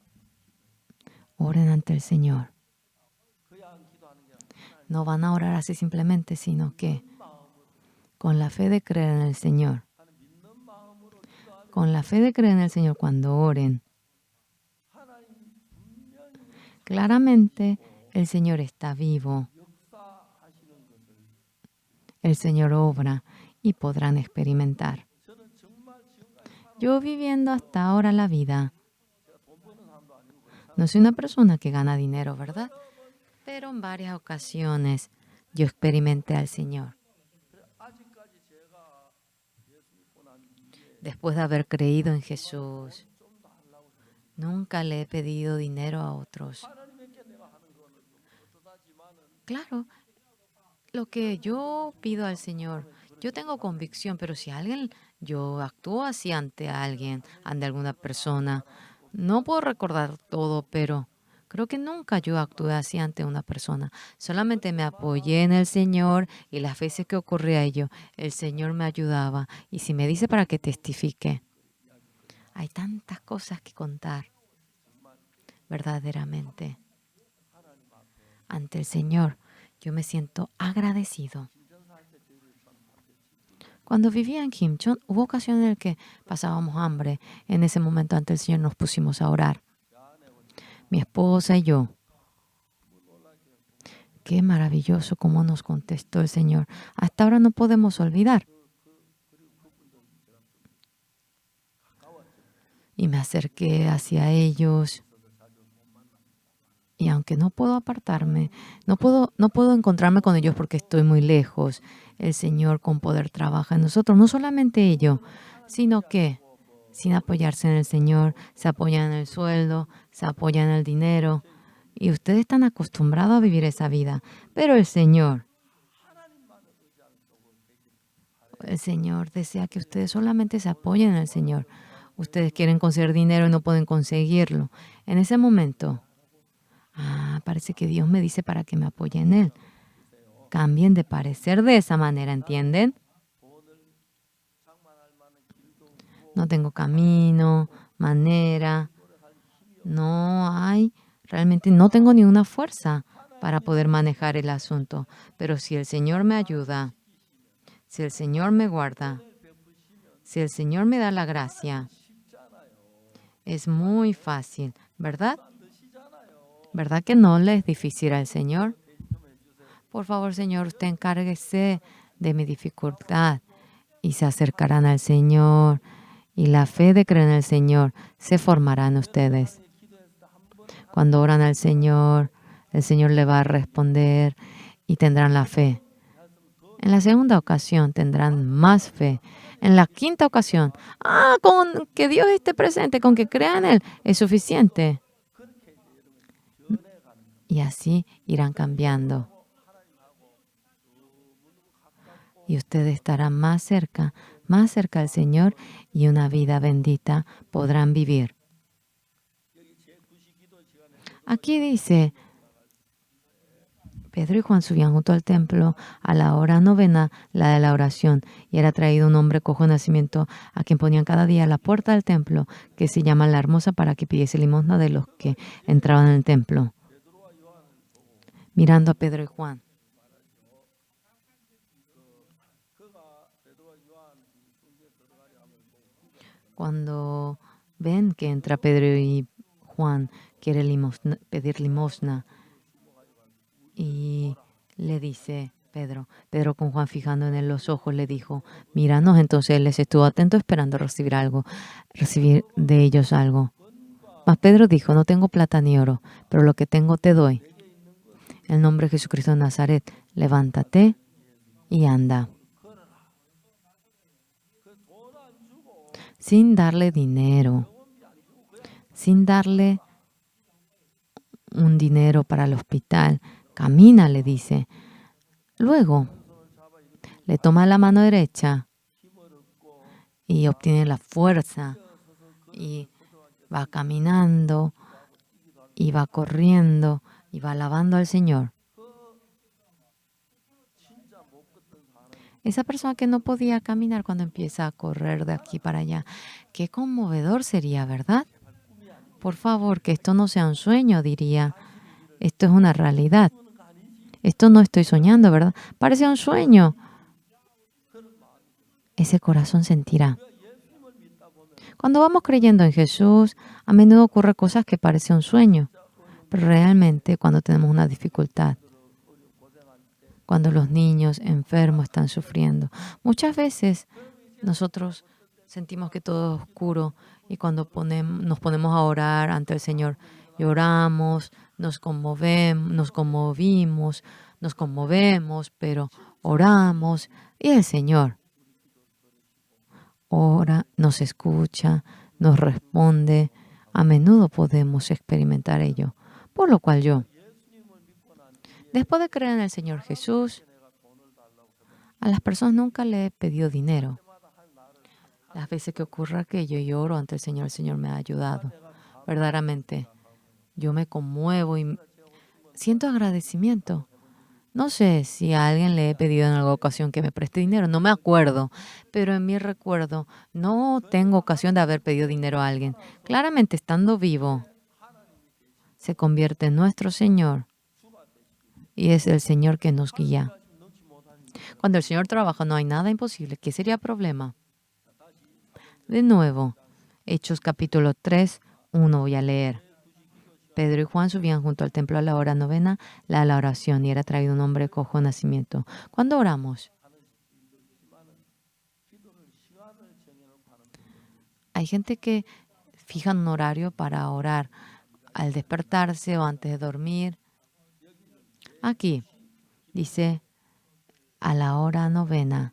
Oren ante el Señor. No van a orar así simplemente, sino que con la fe de creer en el Señor. Con la fe de creer en el Señor cuando oren. Claramente el Señor está vivo. El Señor obra y podrán experimentar. Yo viviendo hasta ahora la vida, no soy una persona que gana dinero, ¿verdad? Pero en varias ocasiones yo experimenté al Señor. Después de haber creído en Jesús, nunca le he pedido dinero a otros. Claro, lo que yo pido al Señor, yo tengo convicción, pero si yo actúo así ante alguien, ante alguna persona, no puedo recordar todo, pero creo que nunca yo actué así ante una persona. Solamente me apoyé en el Señor y las veces que ocurría ello, el Señor me ayudaba. Y si me dice para que testifique, hay tantas cosas que contar, verdaderamente. Ante el Señor, yo me siento agradecido. Cuando vivía en Kimchon, hubo ocasiones en las que pasábamos hambre. En ese momento ante el Señor nos pusimos a orar. Mi esposa y yo. Qué maravilloso cómo nos contestó el Señor. Hasta ahora no podemos olvidar. Y me acerqué hacia ellos. Y aunque no puedo apartarme, no puedo encontrarme con ellos porque estoy muy lejos. El Señor con poder trabaja en nosotros. No solamente ello, sino que sin apoyarse en el Señor, se apoyan en el sueldo, se apoyan en el dinero. Y ustedes están acostumbrados a vivir esa vida. Pero el Señor desea que ustedes solamente se apoyen en el Señor. Ustedes quieren conseguir dinero y no pueden conseguirlo. En ese momento, Parece que Dios me dice para que me apoye en Él. Cambien de parecer de esa manera, ¿entienden? No tengo camino, manera, no hay, realmente no tengo ni una fuerza para poder manejar el asunto. Pero si el Señor me ayuda, si el Señor me guarda, si el Señor me da la gracia, es muy fácil, ¿verdad? ¿Verdad que no le es difícil al Señor? Por favor, Señor, usted encárguese de mi dificultad y se acercarán al Señor y la fe de creer en el Señor se formará en ustedes. Cuando oran al Señor, el Señor le va a responder y tendrán la fe. En la segunda ocasión tendrán más fe. En la quinta ocasión, con que Dios esté presente, con que crean en Él, es suficiente. Y así irán cambiando. Y ustedes estarán más cerca al Señor y una vida bendita podrán vivir. Aquí dice, Pedro y Juan subían junto al templo a la hora novena, la de la oración, y era traído un hombre cojo de nacimiento a quien ponían cada día a la puerta del templo, que se llama la Hermosa, para que pidiese limosna de los que entraban en el templo. Mirando a Pedro y Juan. Cuando ven que entra Pedro y Juan, quiere pedir limosna, y le dice Pedro con Juan fijando en él los ojos, le dijo, míranos. Entonces él les estuvo atento esperando recibir de ellos algo. Mas Pedro dijo, no tengo plata ni oro, pero lo que tengo te doy. En el nombre de Jesucristo de Nazaret, levántate y anda. Sin darle dinero, sin darle un dinero para el hospital, camina, le dice. Luego, le toma la mano derecha y obtiene la fuerza y va caminando y va corriendo y va alabando al Señor. Esa persona que no podía caminar cuando empieza a correr de aquí para allá, qué conmovedor sería, ¿verdad? Por favor, que esto no sea un sueño, diría. Esto es una realidad. Esto no estoy soñando, ¿verdad? Parece un sueño. Ese corazón sentirá. Cuando vamos creyendo en Jesús, a menudo ocurre cosas que parecen un sueño, pero realmente cuando tenemos una dificultad, cuando los niños enfermos están sufriendo, muchas veces nosotros sentimos que todo es oscuro y cuando nos ponemos a orar ante el Señor, lloramos, nos conmovemos, pero oramos y el Señor ora, nos escucha, nos responde. A menudo podemos experimentar ello, por lo cual yo, después de creer en el Señor Jesús, a las personas nunca le he pedido dinero. Las veces que ocurre aquello y oro ante el Señor me ha ayudado. Verdaderamente, yo me conmuevo y siento agradecimiento. No sé si a alguien le he pedido en alguna ocasión que me preste dinero, no me acuerdo, pero en mi recuerdo no tengo ocasión de haber pedido dinero a alguien. Claramente, estando vivo, se convierte en nuestro Señor y es el Señor que nos guía. Cuando el Señor trabaja no hay nada imposible. ¿Qué sería problema? De nuevo, Hechos capítulo 3, 1 voy a leer. Pedro y Juan subían junto al templo a la hora novena, la de la oración, y era traído un hombre cojo de nacimiento. ¿Cuándo oramos? Hay gente que fija un horario para orar al despertarse o antes de dormir. Aquí dice, a la hora novena,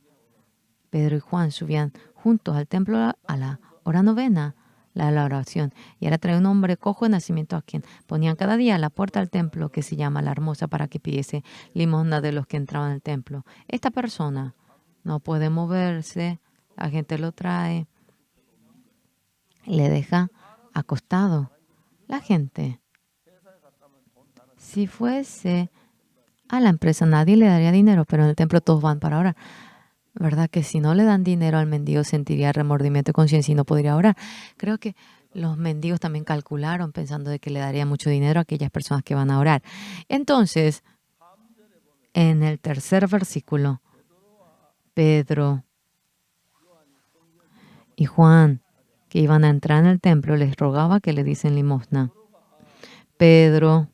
Pedro y Juan subían juntos al templo a la hora novena, la de la oración, y era traído un hombre cojo de nacimiento a quien ponían cada día a la puerta del templo, que se llama la Hermosa, para que pidiese limosna de los que entraban al templo. Esta persona no puede moverse, la gente lo trae, le deja acostado. La gente Si fuese a la empresa, nadie le daría dinero, pero en el templo todos van para orar. ¿Verdad que si no le dan dinero al mendigo sentiría remordimiento de conciencia y no podría orar? Creo que los mendigos también calcularon pensando de que le daría mucho dinero a aquellas personas que van a orar. Entonces, en el tercer versículo, Pedro y Juan, que iban a entrar en el templo, les rogaba que le diesen limosna. Pedro,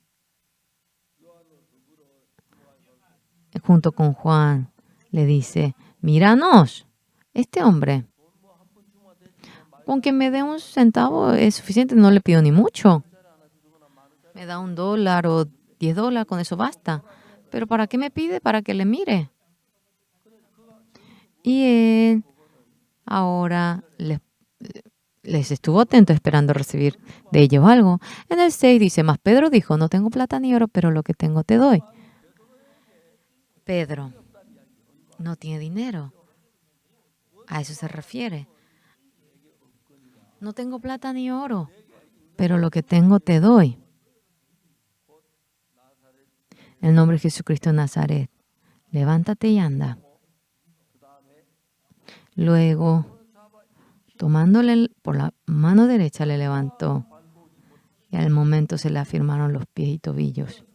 junto con Juan, le dice, míranos, este hombre, con que me dé un centavo es suficiente, no le pido ni mucho. Me da $1 o $10, con eso basta. Pero ¿para qué me pide? Para que le mire. Y él ahora les estuvo atento esperando recibir de ellos algo. En el 6 dice, mas Pedro dijo, no tengo plata ni oro, pero lo que tengo te doy. Pedro no tiene dinero. A eso se refiere. No tengo plata ni oro, pero lo que tengo te doy. En el nombre de Jesucristo de Nazaret, levántate y anda. Luego, tomándole por la mano derecha, le levantó. Y al momento se le afirmaron los pies y tobillos.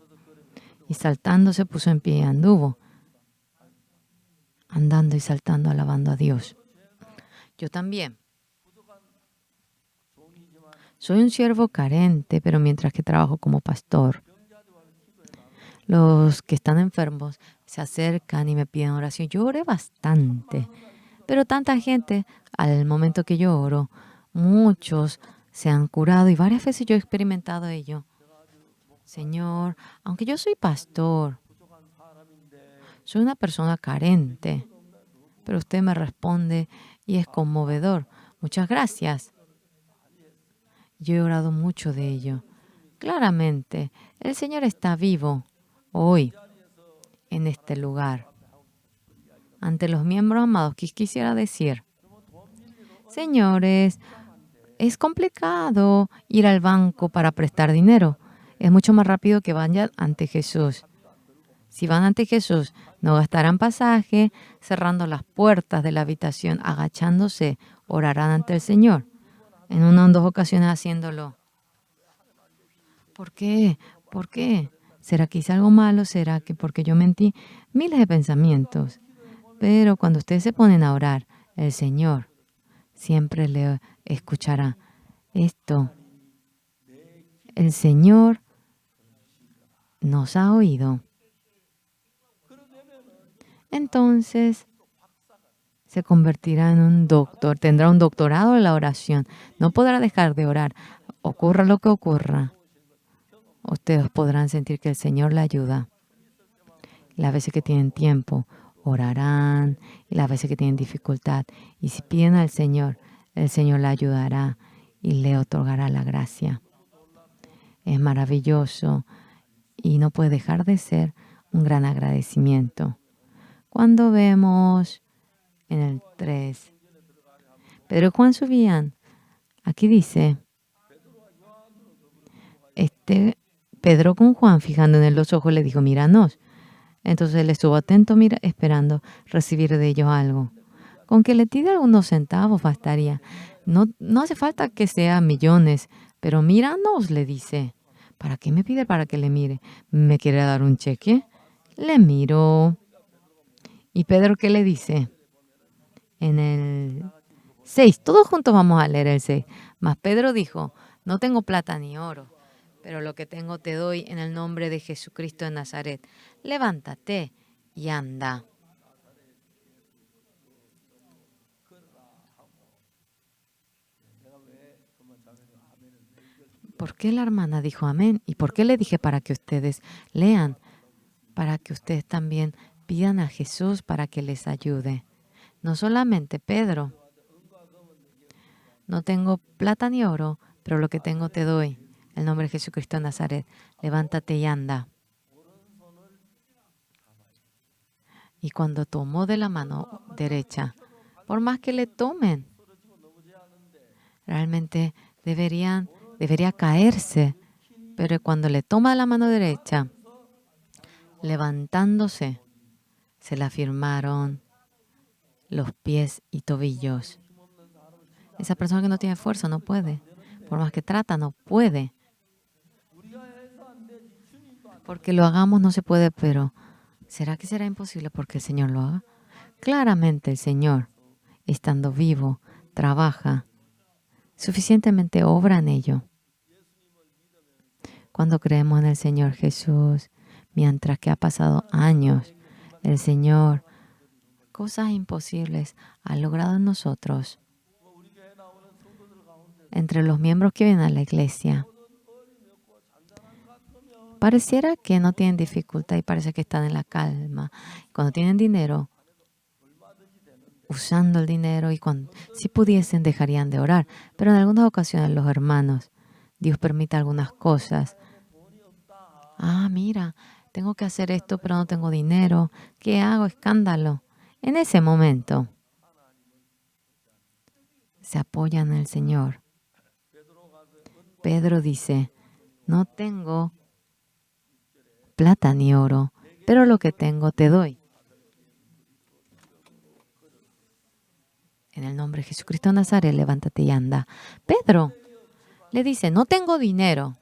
Y saltando se puso en pie y anduvo, andando y saltando, alabando a Dios. Yo también. Soy un siervo carente, pero mientras que trabajo como pastor, los que están enfermos se acercan y me piden oración. Yo oré bastante, pero tanta gente, al momento que yo oro, muchos se han curado y varias veces yo he experimentado ello. Señor, aunque yo soy pastor, soy una persona carente, pero usted me responde y es conmovedor. Muchas gracias. Yo he orado mucho de ello. Claramente, el Señor está vivo hoy en este lugar. Ante los miembros amados, ¿qué quisiera decir? Señores, es complicado ir al banco para prestar dinero. Es mucho más rápido que vayan ante Jesús. Si van ante Jesús, no gastarán pasaje, cerrando las puertas de la habitación, agachándose, orarán ante el Señor. En una o dos ocasiones haciéndolo. ¿Por qué? ¿Por qué? ¿Será que hice algo malo? ¿Será que porque yo mentí? Miles de pensamientos. Pero cuando ustedes se ponen a orar, el Señor siempre le escuchará. Esto, el Señor nos ha oído. Entonces se convertirá en un doctor, tendrá un doctorado en la oración. No podrá dejar de orar, ocurra lo que ocurra. Ustedes podrán sentir que el Señor le ayuda. Las veces que tienen tiempo, orarán. Y las veces que tienen dificultad. Y si piden al Señor, el Señor le ayudará y le otorgará la gracia. Es maravilloso y no puede dejar de ser un gran agradecimiento. Cuando vemos en el 3, Pedro y Juan subían. Aquí dice, Pedro con Juan, fijando en él los ojos, le dijo, míranos. Entonces él estuvo atento, esperando recibir de ellos algo. Con que le tire algunos centavos bastaría. No hace falta que sea millones, pero míranos, le dice. ¿Para qué me pide para que le mire? ¿Me quiere dar un cheque? Le miro. ¿Y Pedro qué le dice? En el 6, todos juntos vamos a leer el 6. Mas Pedro dijo, no tengo plata ni oro, pero lo que tengo te doy en el nombre de Jesucristo de Nazaret. Levántate y anda. ¿Por qué la hermana dijo amén? ¿Y por qué le dije para que ustedes lean? Para que ustedes también pidan a Jesús para que les ayude. No solamente Pedro. No tengo plata ni oro, pero lo que tengo te doy. En el nombre de Jesucristo de Nazaret. Levántate y anda. Y cuando tomó de la mano derecha, por más que le tomen, realmente debería caerse, Pero cuando le toma la mano derecha, levantándose, se le afirmaron los pies y tobillos. Esa persona que no tiene fuerza no puede. Por más que trata, no puede. Porque lo hagamos no se puede, pero ¿será que será imposible porque el Señor lo haga? Claramente el Señor, estando vivo, trabaja, suficientemente obra en ello. Cuando creemos en el Señor Jesús, mientras que ha pasado años, el Señor, cosas imposibles ha logrado en nosotros. Entre los miembros que vienen a la iglesia, pareciera que no tienen dificultad y parece que están en la calma. Cuando tienen dinero, usando el dinero, y si pudiesen dejarían de orar. Pero en algunas ocasiones los hermanos, Dios permite algunas cosas. Mira, tengo que hacer esto, pero no tengo dinero. ¿Qué hago? Escándalo. En ese momento se apoyan en el Señor. Pedro dice, no tengo plata ni oro, pero lo que tengo te doy. En el nombre de Jesucristo de Nazaret, levántate y anda. Pedro le dice, no tengo dinero,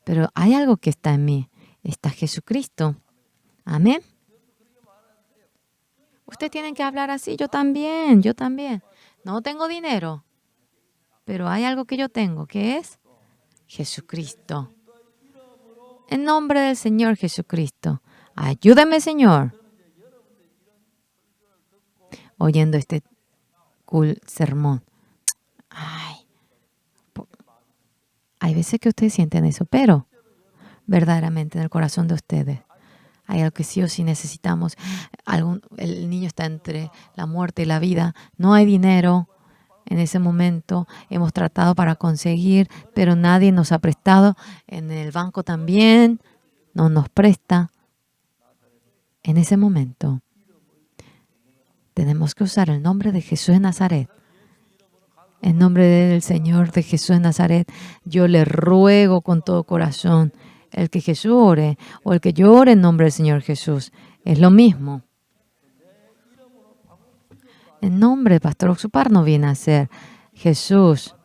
pero hay algo que está en mí. Está Jesucristo. Amén. Ustedes tienen que hablar así. Yo también. No tengo dinero, pero hay algo que yo tengo, que es Jesucristo. En nombre del Señor Jesucristo, ayúdame, Señor. Oyendo este cool sermón. Hay veces que ustedes sienten eso, pero verdaderamente en el corazón de ustedes hay algo que sí o sí necesitamos. El niño está entre la muerte y la vida. No hay dinero. En ese momento hemos tratado para conseguir, pero nadie nos ha prestado. En el banco también no nos presta. En ese momento tenemos que usar el nombre de Jesús de Nazaret. En nombre del Señor de Jesús de Nazaret, yo le ruego con todo corazón, el que Jesús ore o el que yo ore en nombre del Señor Jesús, es lo mismo. En nombre de Pastor Oxupar no viene a ser Jesús.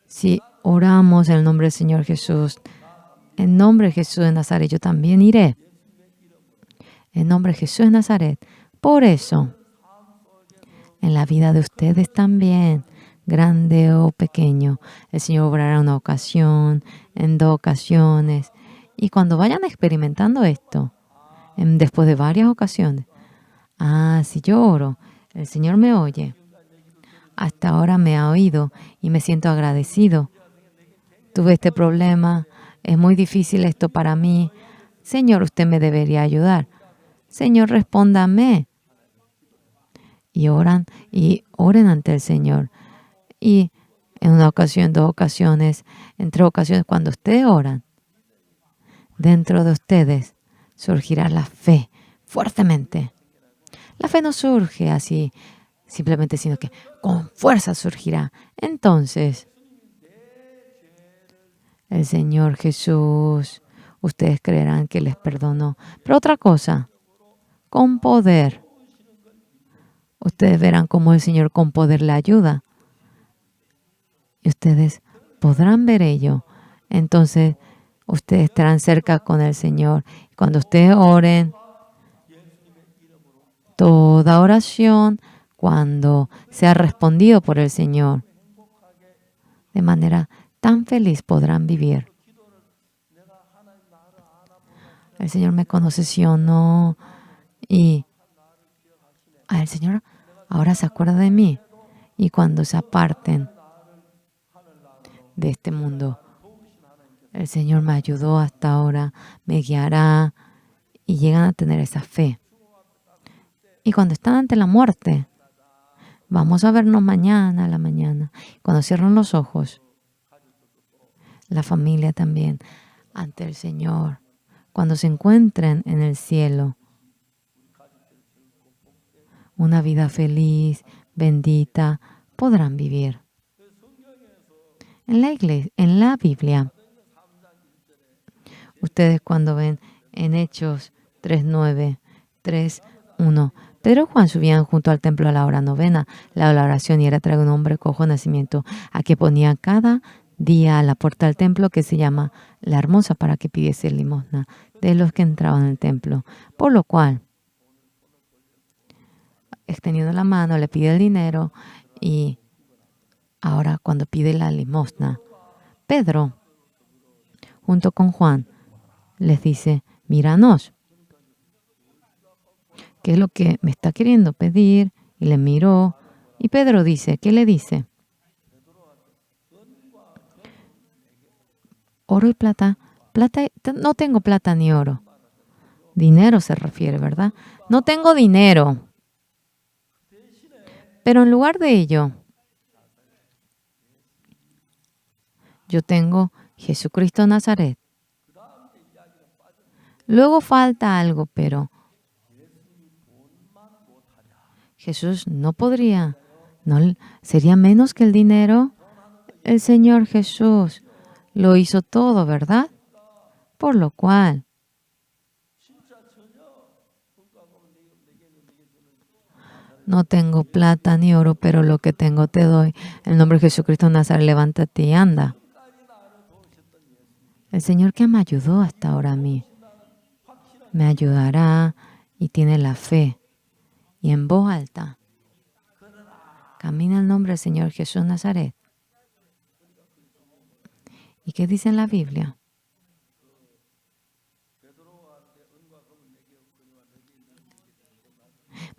Si oramos en el nombre del Señor Jesús, en nombre de Jesús de Nazaret, yo también iré. En nombre de Jesús de Nazaret. Por eso, en la vida de ustedes también, grande o pequeño, el Señor obrará en una ocasión, en 2 ocasiones. Y cuando vayan experimentando esto, después de varias ocasiones, si yo oro, el Señor me oye. Hasta ahora me ha oído y me siento agradecido. Tuve este problema, es muy difícil esto para mí. Señor, usted me debería ayudar. Señor, respóndame. Y oren ante el Señor. Y en una ocasión, 2 ocasiones, en 3 ocasiones, cuando ustedes oran, dentro de ustedes surgirá la fe fuertemente. La fe no surge así simplemente, sino que con fuerza surgirá. Entonces, el Señor Jesús, ustedes creerán que les perdonó. Pero otra cosa, con poder. Ustedes verán cómo el Señor con poder le ayuda. Y ustedes podrán ver ello. Entonces, ustedes estarán cerca con el Señor. Cuando ustedes oren, toda oración, cuando sea respondido por el Señor, de manera tan feliz podrán vivir. El Señor me conoce, sí o no. Y el Señor ahora se acuerda de mí. Y cuando se aparten de este mundo, el Señor me ayudó hasta ahora, me guiará, y llegan a tener esa fe. Y cuando están ante la muerte, vamos a vernos mañana a la mañana. Cuando cierran los ojos, la familia también, ante el Señor. Cuando se encuentren en el cielo, una vida feliz, bendita, podrán vivir. En la iglesia, en la Biblia, Ustedes cuando ven en Hechos 3:9, 3:1, Pedro y Juan subían junto al templo a la hora novena, la oración, y era traído un hombre cojo de nacimiento, a que ponía cada día a la puerta del templo, que se llama La Hermosa, para que pidiese limosna de los que entraban en el templo. Por lo cual, extendiendo la mano, le pide el dinero, y ahora cuando pide la limosna, Pedro, junto con Juan, les dice: míranos, ¿qué es lo que me está queriendo pedir? Y le miró, y Pedro dice, ¿qué le dice? Oro y plata, no tengo plata ni oro. Dinero se refiere, ¿verdad? No tengo dinero. Pero en lugar de ello, yo tengo Jesucristo de Nazaret. Luego falta algo, pero Jesús no podría, no sería menos que el dinero. El Señor Jesús lo hizo todo, ¿verdad? Por lo cual, no tengo plata ni oro, pero lo que tengo te doy. En el nombre de Jesucristo de Nazaret, levántate y anda. El Señor que me ayudó hasta ahora a mí, me ayudará, y tiene la fe. Y en voz alta, camina el nombre del Señor Jesús de Nazaret. ¿Y qué dice en la Biblia?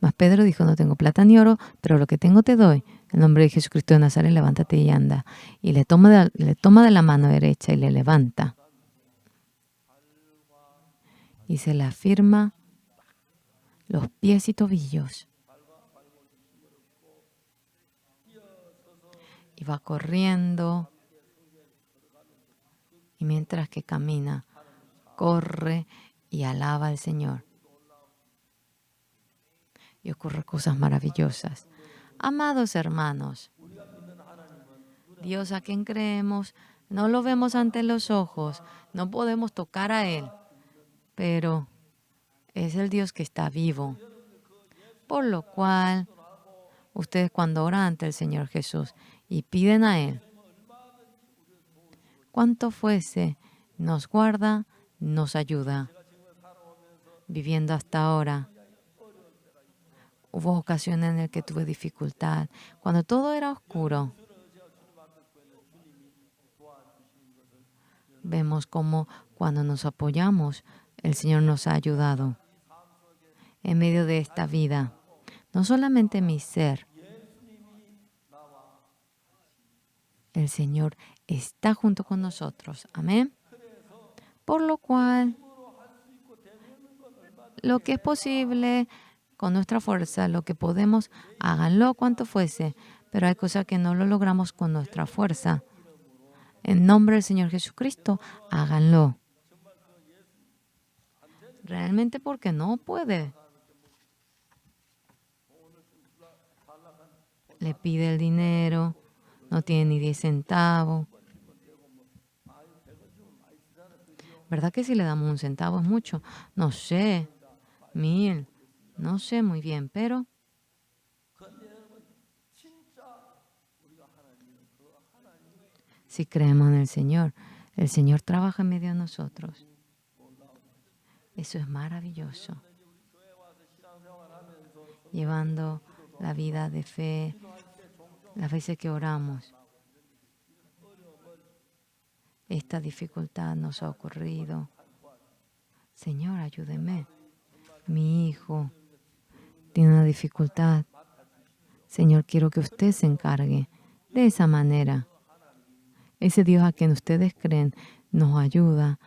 Mas Pedro dijo: no tengo plata ni oro, pero lo que tengo te doy. En el nombre de Jesucristo de Nazaret, levántate y anda. Y le toma de la mano derecha y le levanta. Y se le afirma los pies y tobillos. Y va corriendo. Y mientras que camina, corre y alaba al Señor. Y ocurren cosas maravillosas. Amados hermanos, Dios a quien creemos, no lo vemos ante los ojos, no podemos tocar a Él, pero es el Dios que está vivo. Por lo cual, ustedes cuando oran ante el Señor Jesús y piden a Él, cuanto fuese, nos guarda, nos ayuda. Viviendo hasta ahora, hubo ocasiones en las que tuve dificultad, cuando todo era oscuro. Vemos cómo cuando nos apoyamos, el Señor nos ha ayudado. En medio de esta vida, no solamente mi ser, el Señor está junto con nosotros. Amén. Por lo cual, lo que es posible con nuestra fuerza, lo que podemos, háganlo cuanto fuese. Pero hay cosas que no lo logramos con nuestra fuerza. En nombre del Señor Jesucristo, háganlo. Realmente porque no puede. Le pide el dinero, no tiene ni 10 centavos. ¿Verdad que si le damos 1 centavo es mucho? No sé, 1000, no sé muy bien, pero si creemos en el Señor trabaja en medio de nosotros. Eso es maravilloso. Llevando la vida de fe, las veces que oramos. Esta dificultad nos ha ocurrido. Señor, ayúdeme. Mi hijo tiene una dificultad. Señor, quiero que usted se encargue. De esa manera, ese Dios a quien ustedes creen nos ayuda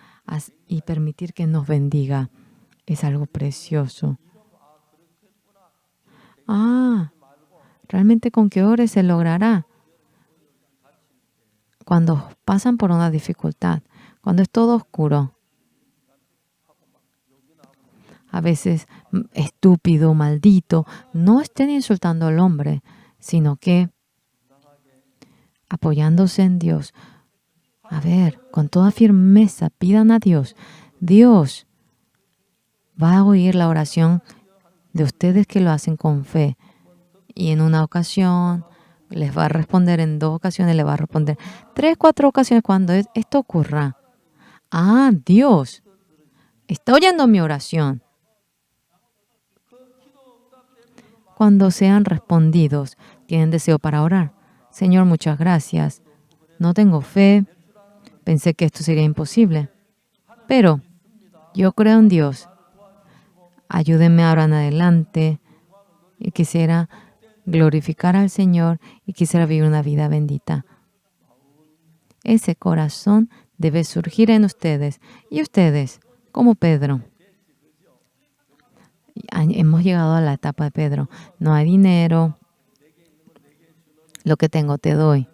y permitir que nos bendiga. Es algo precioso. Realmente con que ore se logrará. Cuando pasan por una dificultad, cuando es todo oscuro, a veces estúpido, maldito, no estén insultando al hombre, sino que apoyándose en Dios. A ver, con toda firmeza, pidan a Dios Dios va a oír la oración de ustedes que lo hacen con fe. Y en una ocasión les va a responder, en 2 ocasiones les va a responder, 3, 4 ocasiones cuando esto ocurra. Ah, Dios está oyendo mi oración. Cuando sean respondidos, tienen deseo para orar. Señor, muchas gracias. No tengo fe. Pensé que esto sería imposible. Pero yo creo en Dios. Ayúdenme ahora en adelante. Y quisiera glorificar al Señor y quisiera vivir una vida bendita. Ese corazón debe surgir en ustedes. Y ustedes, como Pedro. Hemos llegado a la etapa de Pedro. No hay dinero. Lo que tengo te doy.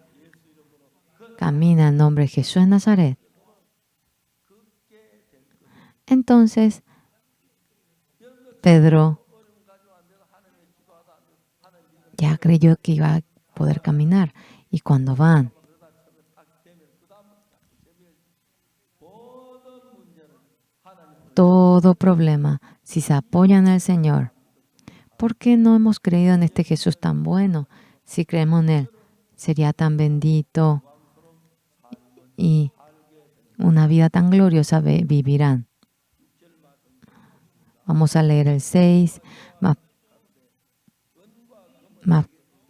Camina en nombre de Jesús de Nazaret. Entonces, Pedro ya creyó que iba a poder caminar. Y cuando van, todo problema, si se apoyan en el Señor, ¿por qué no hemos creído en este Jesús tan bueno? Si creemos en Él, sería tan bendito y una vida tan gloriosa vivirán. Vamos a leer el 6.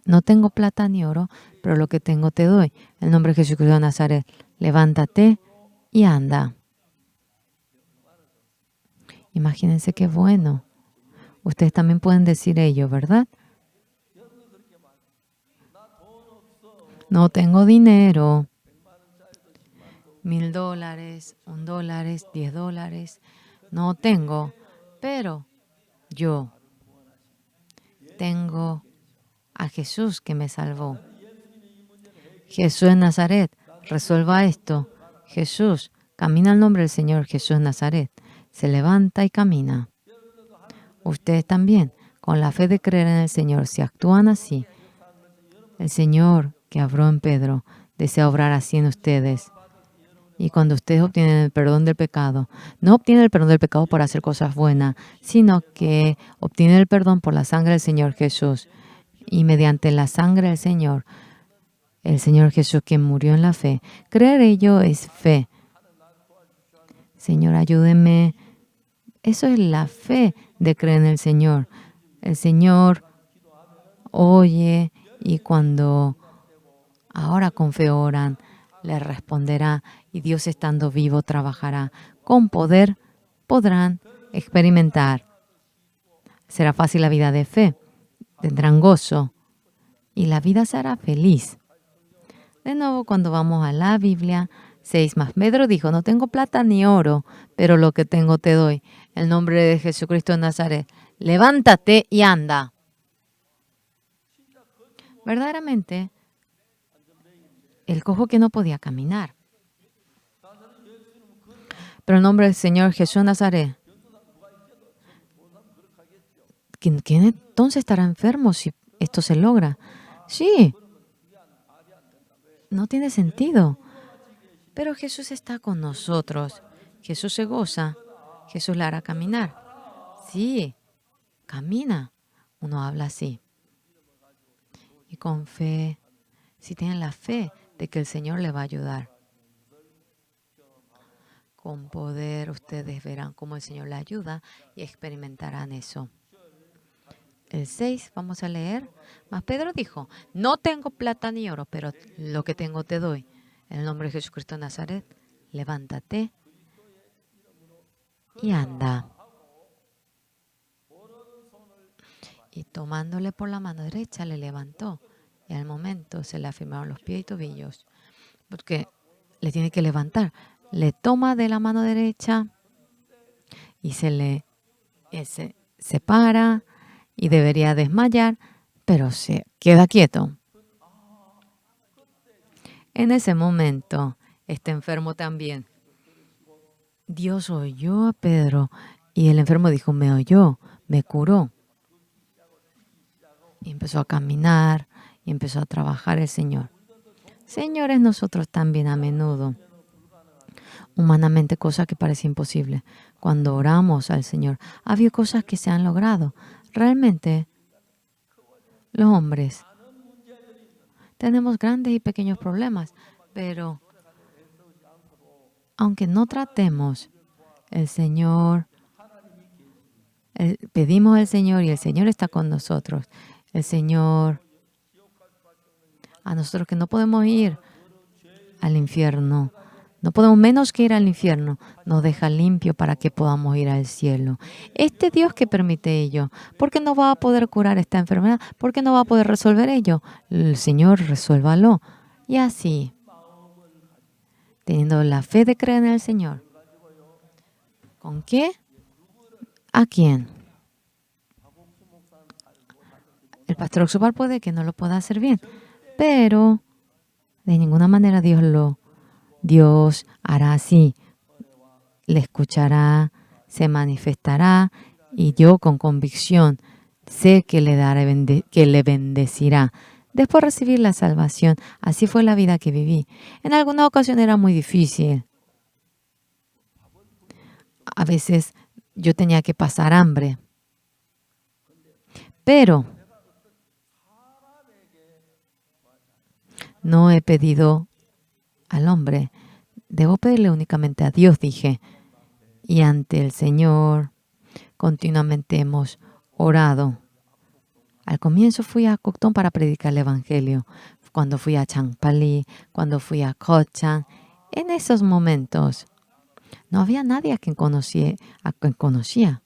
No tengo plata ni oro, pero lo que tengo te doy. En el nombre de Jesucristo de Nazaret, levántate y anda. Imagínense qué bueno. Ustedes también pueden decir ello, ¿verdad? No tengo dinero. $1,000, $1, $10. No tengo, pero yo tengo a Jesús que me salvó. Jesús de Nazaret, resuelva esto. Jesús, camina al nombre del Señor Jesús de Nazaret. Se levanta y camina. Ustedes también, con la fe de creer en el Señor, si actúan así, el Señor que obró en Pedro desea obrar así en ustedes. Y cuando ustedes obtienen el perdón del pecado, no obtienen el perdón del pecado por hacer cosas buenas, sino que obtienen el perdón por la sangre del Señor Jesús. Y mediante la sangre del Señor, el Señor Jesús que murió en la fe, creer ello es fe. Señor, ayúdeme. Eso es la fe de creer en el Señor. El Señor oye y cuando ahora con fe oran, le responderá y Dios estando vivo trabajará. Con poder podrán experimentar. Será fácil la vida de fe. Tendrán gozo y la vida será feliz. De nuevo, cuando vamos a la Biblia, 6 más. Pedro dijo, no tengo plata ni oro, pero lo que tengo te doy. En el nombre de Jesucristo de Nazaret, levántate y anda. Verdaderamente, el cojo que no podía caminar. Pero en el nombre del Señor Jesús de Nazaret, ¿quién entonces estará enfermo si esto se logra? Sí, no tiene sentido. Pero Jesús está con nosotros. Jesús se goza. Jesús la hará caminar. Sí, camina. Uno habla así. Y con fe, si tienen la fe de que el Señor le va a ayudar. Con poder ustedes verán cómo el Señor le ayuda y experimentarán eso. El 6, vamos a leer. Mas Pedro dijo, no tengo plata ni oro, pero lo que tengo te doy. En el nombre de Jesucristo de Nazaret, levántate y anda. Y tomándole por la mano derecha, le levantó. Y al momento se le afirmaron los pies y tobillos. Porque le tiene que levantar. Le toma de la mano derecha y se para y debería desmayar, pero se queda quieto. En ese momento, este enfermo también. Dios oyó a Pedro y el enfermo dijo, me oyó, me curó. Y empezó a caminar y empezó a trabajar el Señor. Señores, nosotros también a menudo humanamente cosas que parecen imposibles. Cuando oramos al Señor, ha habido cosas que se han logrado. Realmente, los hombres tenemos grandes y pequeños problemas, pero aunque no tratemos, el Señor, pedimos al Señor y el Señor está con nosotros. El Señor, a nosotros que no podemos ir al infierno, no podemos menos que ir al infierno, nos deja limpio para que podamos ir al cielo. Este Dios que permite ello, ¿por qué no va a poder curar esta enfermedad? ¿Por qué no va a poder resolver ello? El Señor, resuélvalo. Y así, teniendo la fe de creer en el Señor. ¿Con qué? ¿A quién? El pastor Oxupar puede que no lo pueda hacer bien, pero de ninguna manera Dios hará así. Le escuchará, se manifestará y yo con convicción sé que que le bendecirá. Después recibir la salvación. Así fue la vida que viví. En alguna ocasión era muy difícil. A veces yo tenía que pasar hambre. Pero no he pedido al hombre. Debo pedirle únicamente a Dios, dije. Y ante el Señor continuamente hemos orado. Al comienzo fui a Coctón para predicar el Evangelio. Cuando fui a Changpali, cuando fui a Kochang, en esos momentos no había nadie a quien conocía.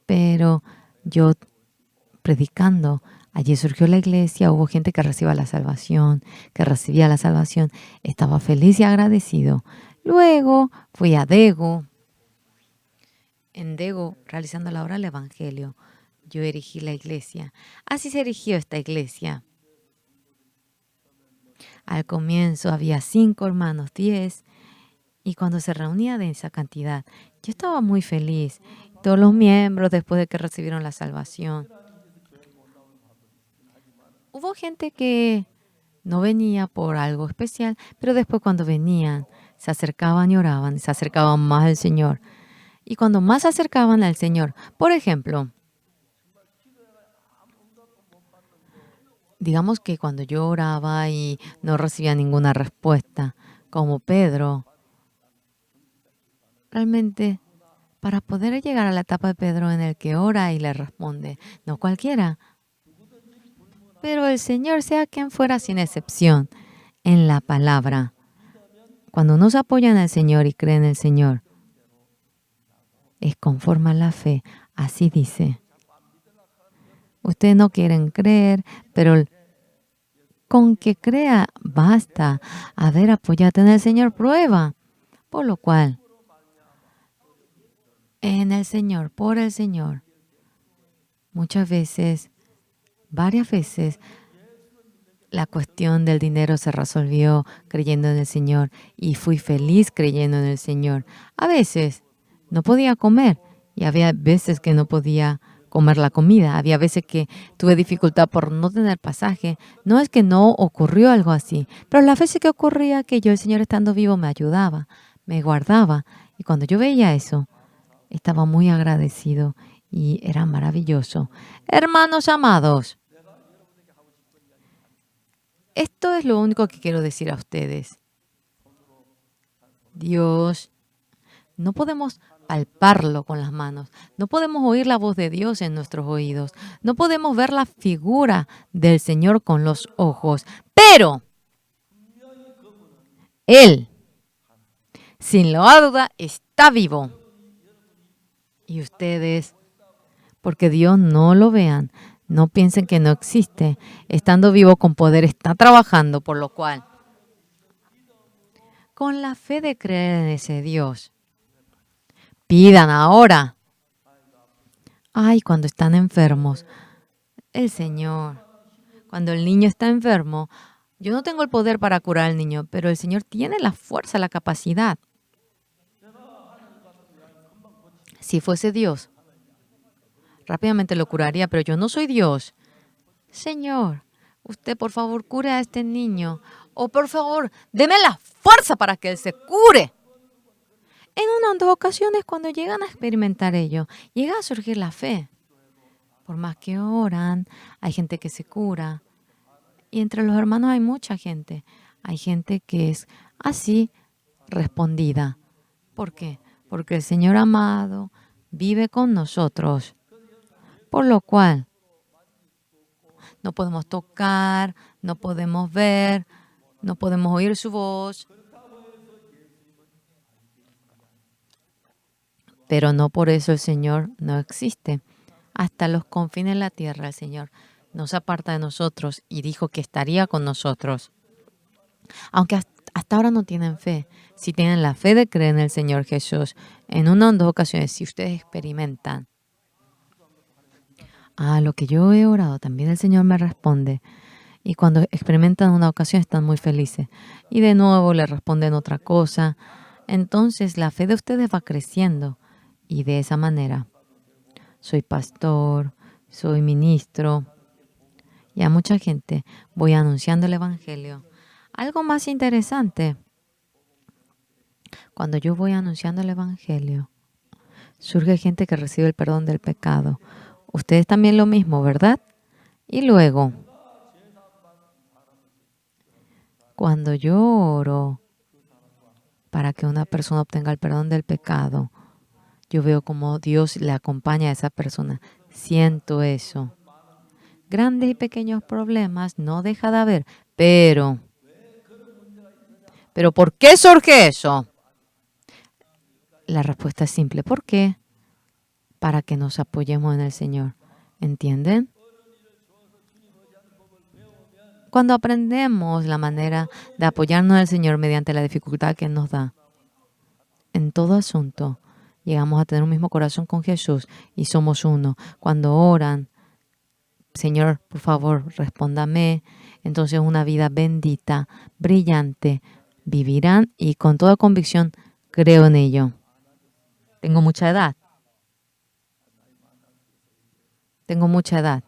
Pero yo predicando, allí surgió la iglesia, hubo gente que recibía la salvación, estaba feliz y agradecido. Luego fui a Daegu, en Daegu realizando la obra del Evangelio. Yo erigí la iglesia. Así se erigió esta iglesia. Al comienzo había 5 hermanos, 10, y cuando se reunía de esa cantidad, yo estaba muy feliz. Todos los miembros, después de que recibieron la salvación. Hubo gente que no venía por algo especial, pero después cuando venían, se acercaban y oraban, se acercaban más al Señor. Y cuando más se acercaban al Señor, por ejemplo, digamos que cuando yo oraba y no recibía ninguna respuesta, como Pedro, realmente para poder llegar a la etapa de Pedro en el que ora y le responde, no cualquiera, pero el Señor, sea quien fuera sin excepción, en la palabra. Cuando uno se apoya en el Señor y cree en el Señor, es conforme a la fe, así dice. Ustedes no quieren creer, pero con que crea basta. A ver, apóyate en el Señor, prueba. Por lo cual, en el Señor, por el Señor, muchas veces, varias veces, la cuestión del dinero se resolvió creyendo en el Señor y fui feliz creyendo en el Señor. A veces no podía comer y había veces que no podía comer la comida. Había veces que tuve dificultad por no tener pasaje. No es que no ocurrió algo así, pero las veces que ocurría que yo, el Señor estando vivo, me ayudaba, me guardaba. Y cuando yo veía eso, estaba muy agradecido y era maravilloso. Hermanos amados, esto es lo único que quiero decir a ustedes. Dios, no podemos palparlo con las manos, no podemos oír la voz de Dios en nuestros oídos, no podemos ver la figura del Señor con los ojos, pero Él, sin lugar a duda, está vivo. Y ustedes, porque Dios no lo vean, no piensen que no existe, estando vivo con poder, está trabajando, por lo cual, con la fe de creer en ese Dios, pidan ahora. Ay, cuando están enfermos, el Señor, cuando el niño está enfermo, yo no tengo el poder para curar al niño, pero el Señor tiene la fuerza, la capacidad. Si fuese Dios, rápidamente lo curaría, pero yo no soy Dios. Señor, usted por favor cure a este niño. O por favor, deme la fuerza para que él se cure. En unas dos ocasiones, cuando llegan a experimentar ello, llega a surgir la fe. Por más que oran, hay gente que se cura. Y entre los hermanos hay mucha gente. Hay gente que es así respondida. ¿Por qué? Porque el Señor amado vive con nosotros. Por lo cual no podemos tocar, no podemos ver, no podemos oír su voz. Pero no por eso el Señor no existe. Hasta los confines de la tierra el Señor no se aparta de nosotros y dijo que estaría con nosotros. Aunque hasta ahora no tienen fe. Si tienen la fe de creer en el Señor Jesús, en una o dos ocasiones, si ustedes experimentan, lo que yo he orado, también el Señor me responde. Y cuando experimentan una ocasión están muy felices. Y de nuevo le responden otra cosa. Entonces la fe de ustedes va creciendo. Y de esa manera, soy pastor, soy ministro. Y a mucha gente voy anunciando el Evangelio. Algo más interesante, cuando yo voy anunciando el Evangelio, surge gente que recibe el perdón del pecado. Ustedes también lo mismo, ¿verdad? Y luego, cuando yo oro para que una persona obtenga el perdón del pecado, yo veo como Dios le acompaña a esa persona. Siento eso. Grandes y pequeños problemas no deja de haber, pero ¿por qué surge eso? La respuesta es simple. ¿Por qué? Para que nos apoyemos en el Señor. ¿Entienden? Cuando aprendemos la manera de apoyarnos en el Señor mediante la dificultad que nos da, en todo asunto, llegamos a tener un mismo corazón con Jesús y somos uno. Cuando oran, Señor, por favor, respóndame. Entonces una vida bendita, brillante, vivirán y con toda convicción creo en ello. Tengo mucha edad. Tengo mucha edad.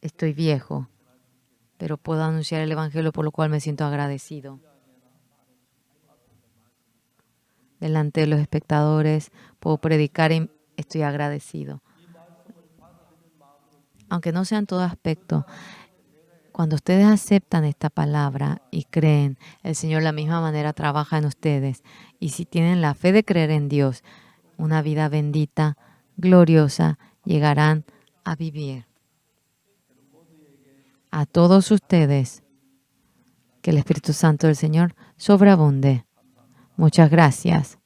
Estoy viejo, pero puedo anunciar el Evangelio, por lo cual me siento agradecido. Delante de los espectadores puedo predicar y estoy agradecido. Aunque no sea en todo aspecto, cuando ustedes aceptan esta palabra y creen, el Señor de la misma manera trabaja en ustedes. Y si tienen la fe de creer en Dios, una vida bendita, gloriosa, llegarán a vivir. A todos ustedes, que el Espíritu Santo del Señor sobreabunde. Muchas gracias.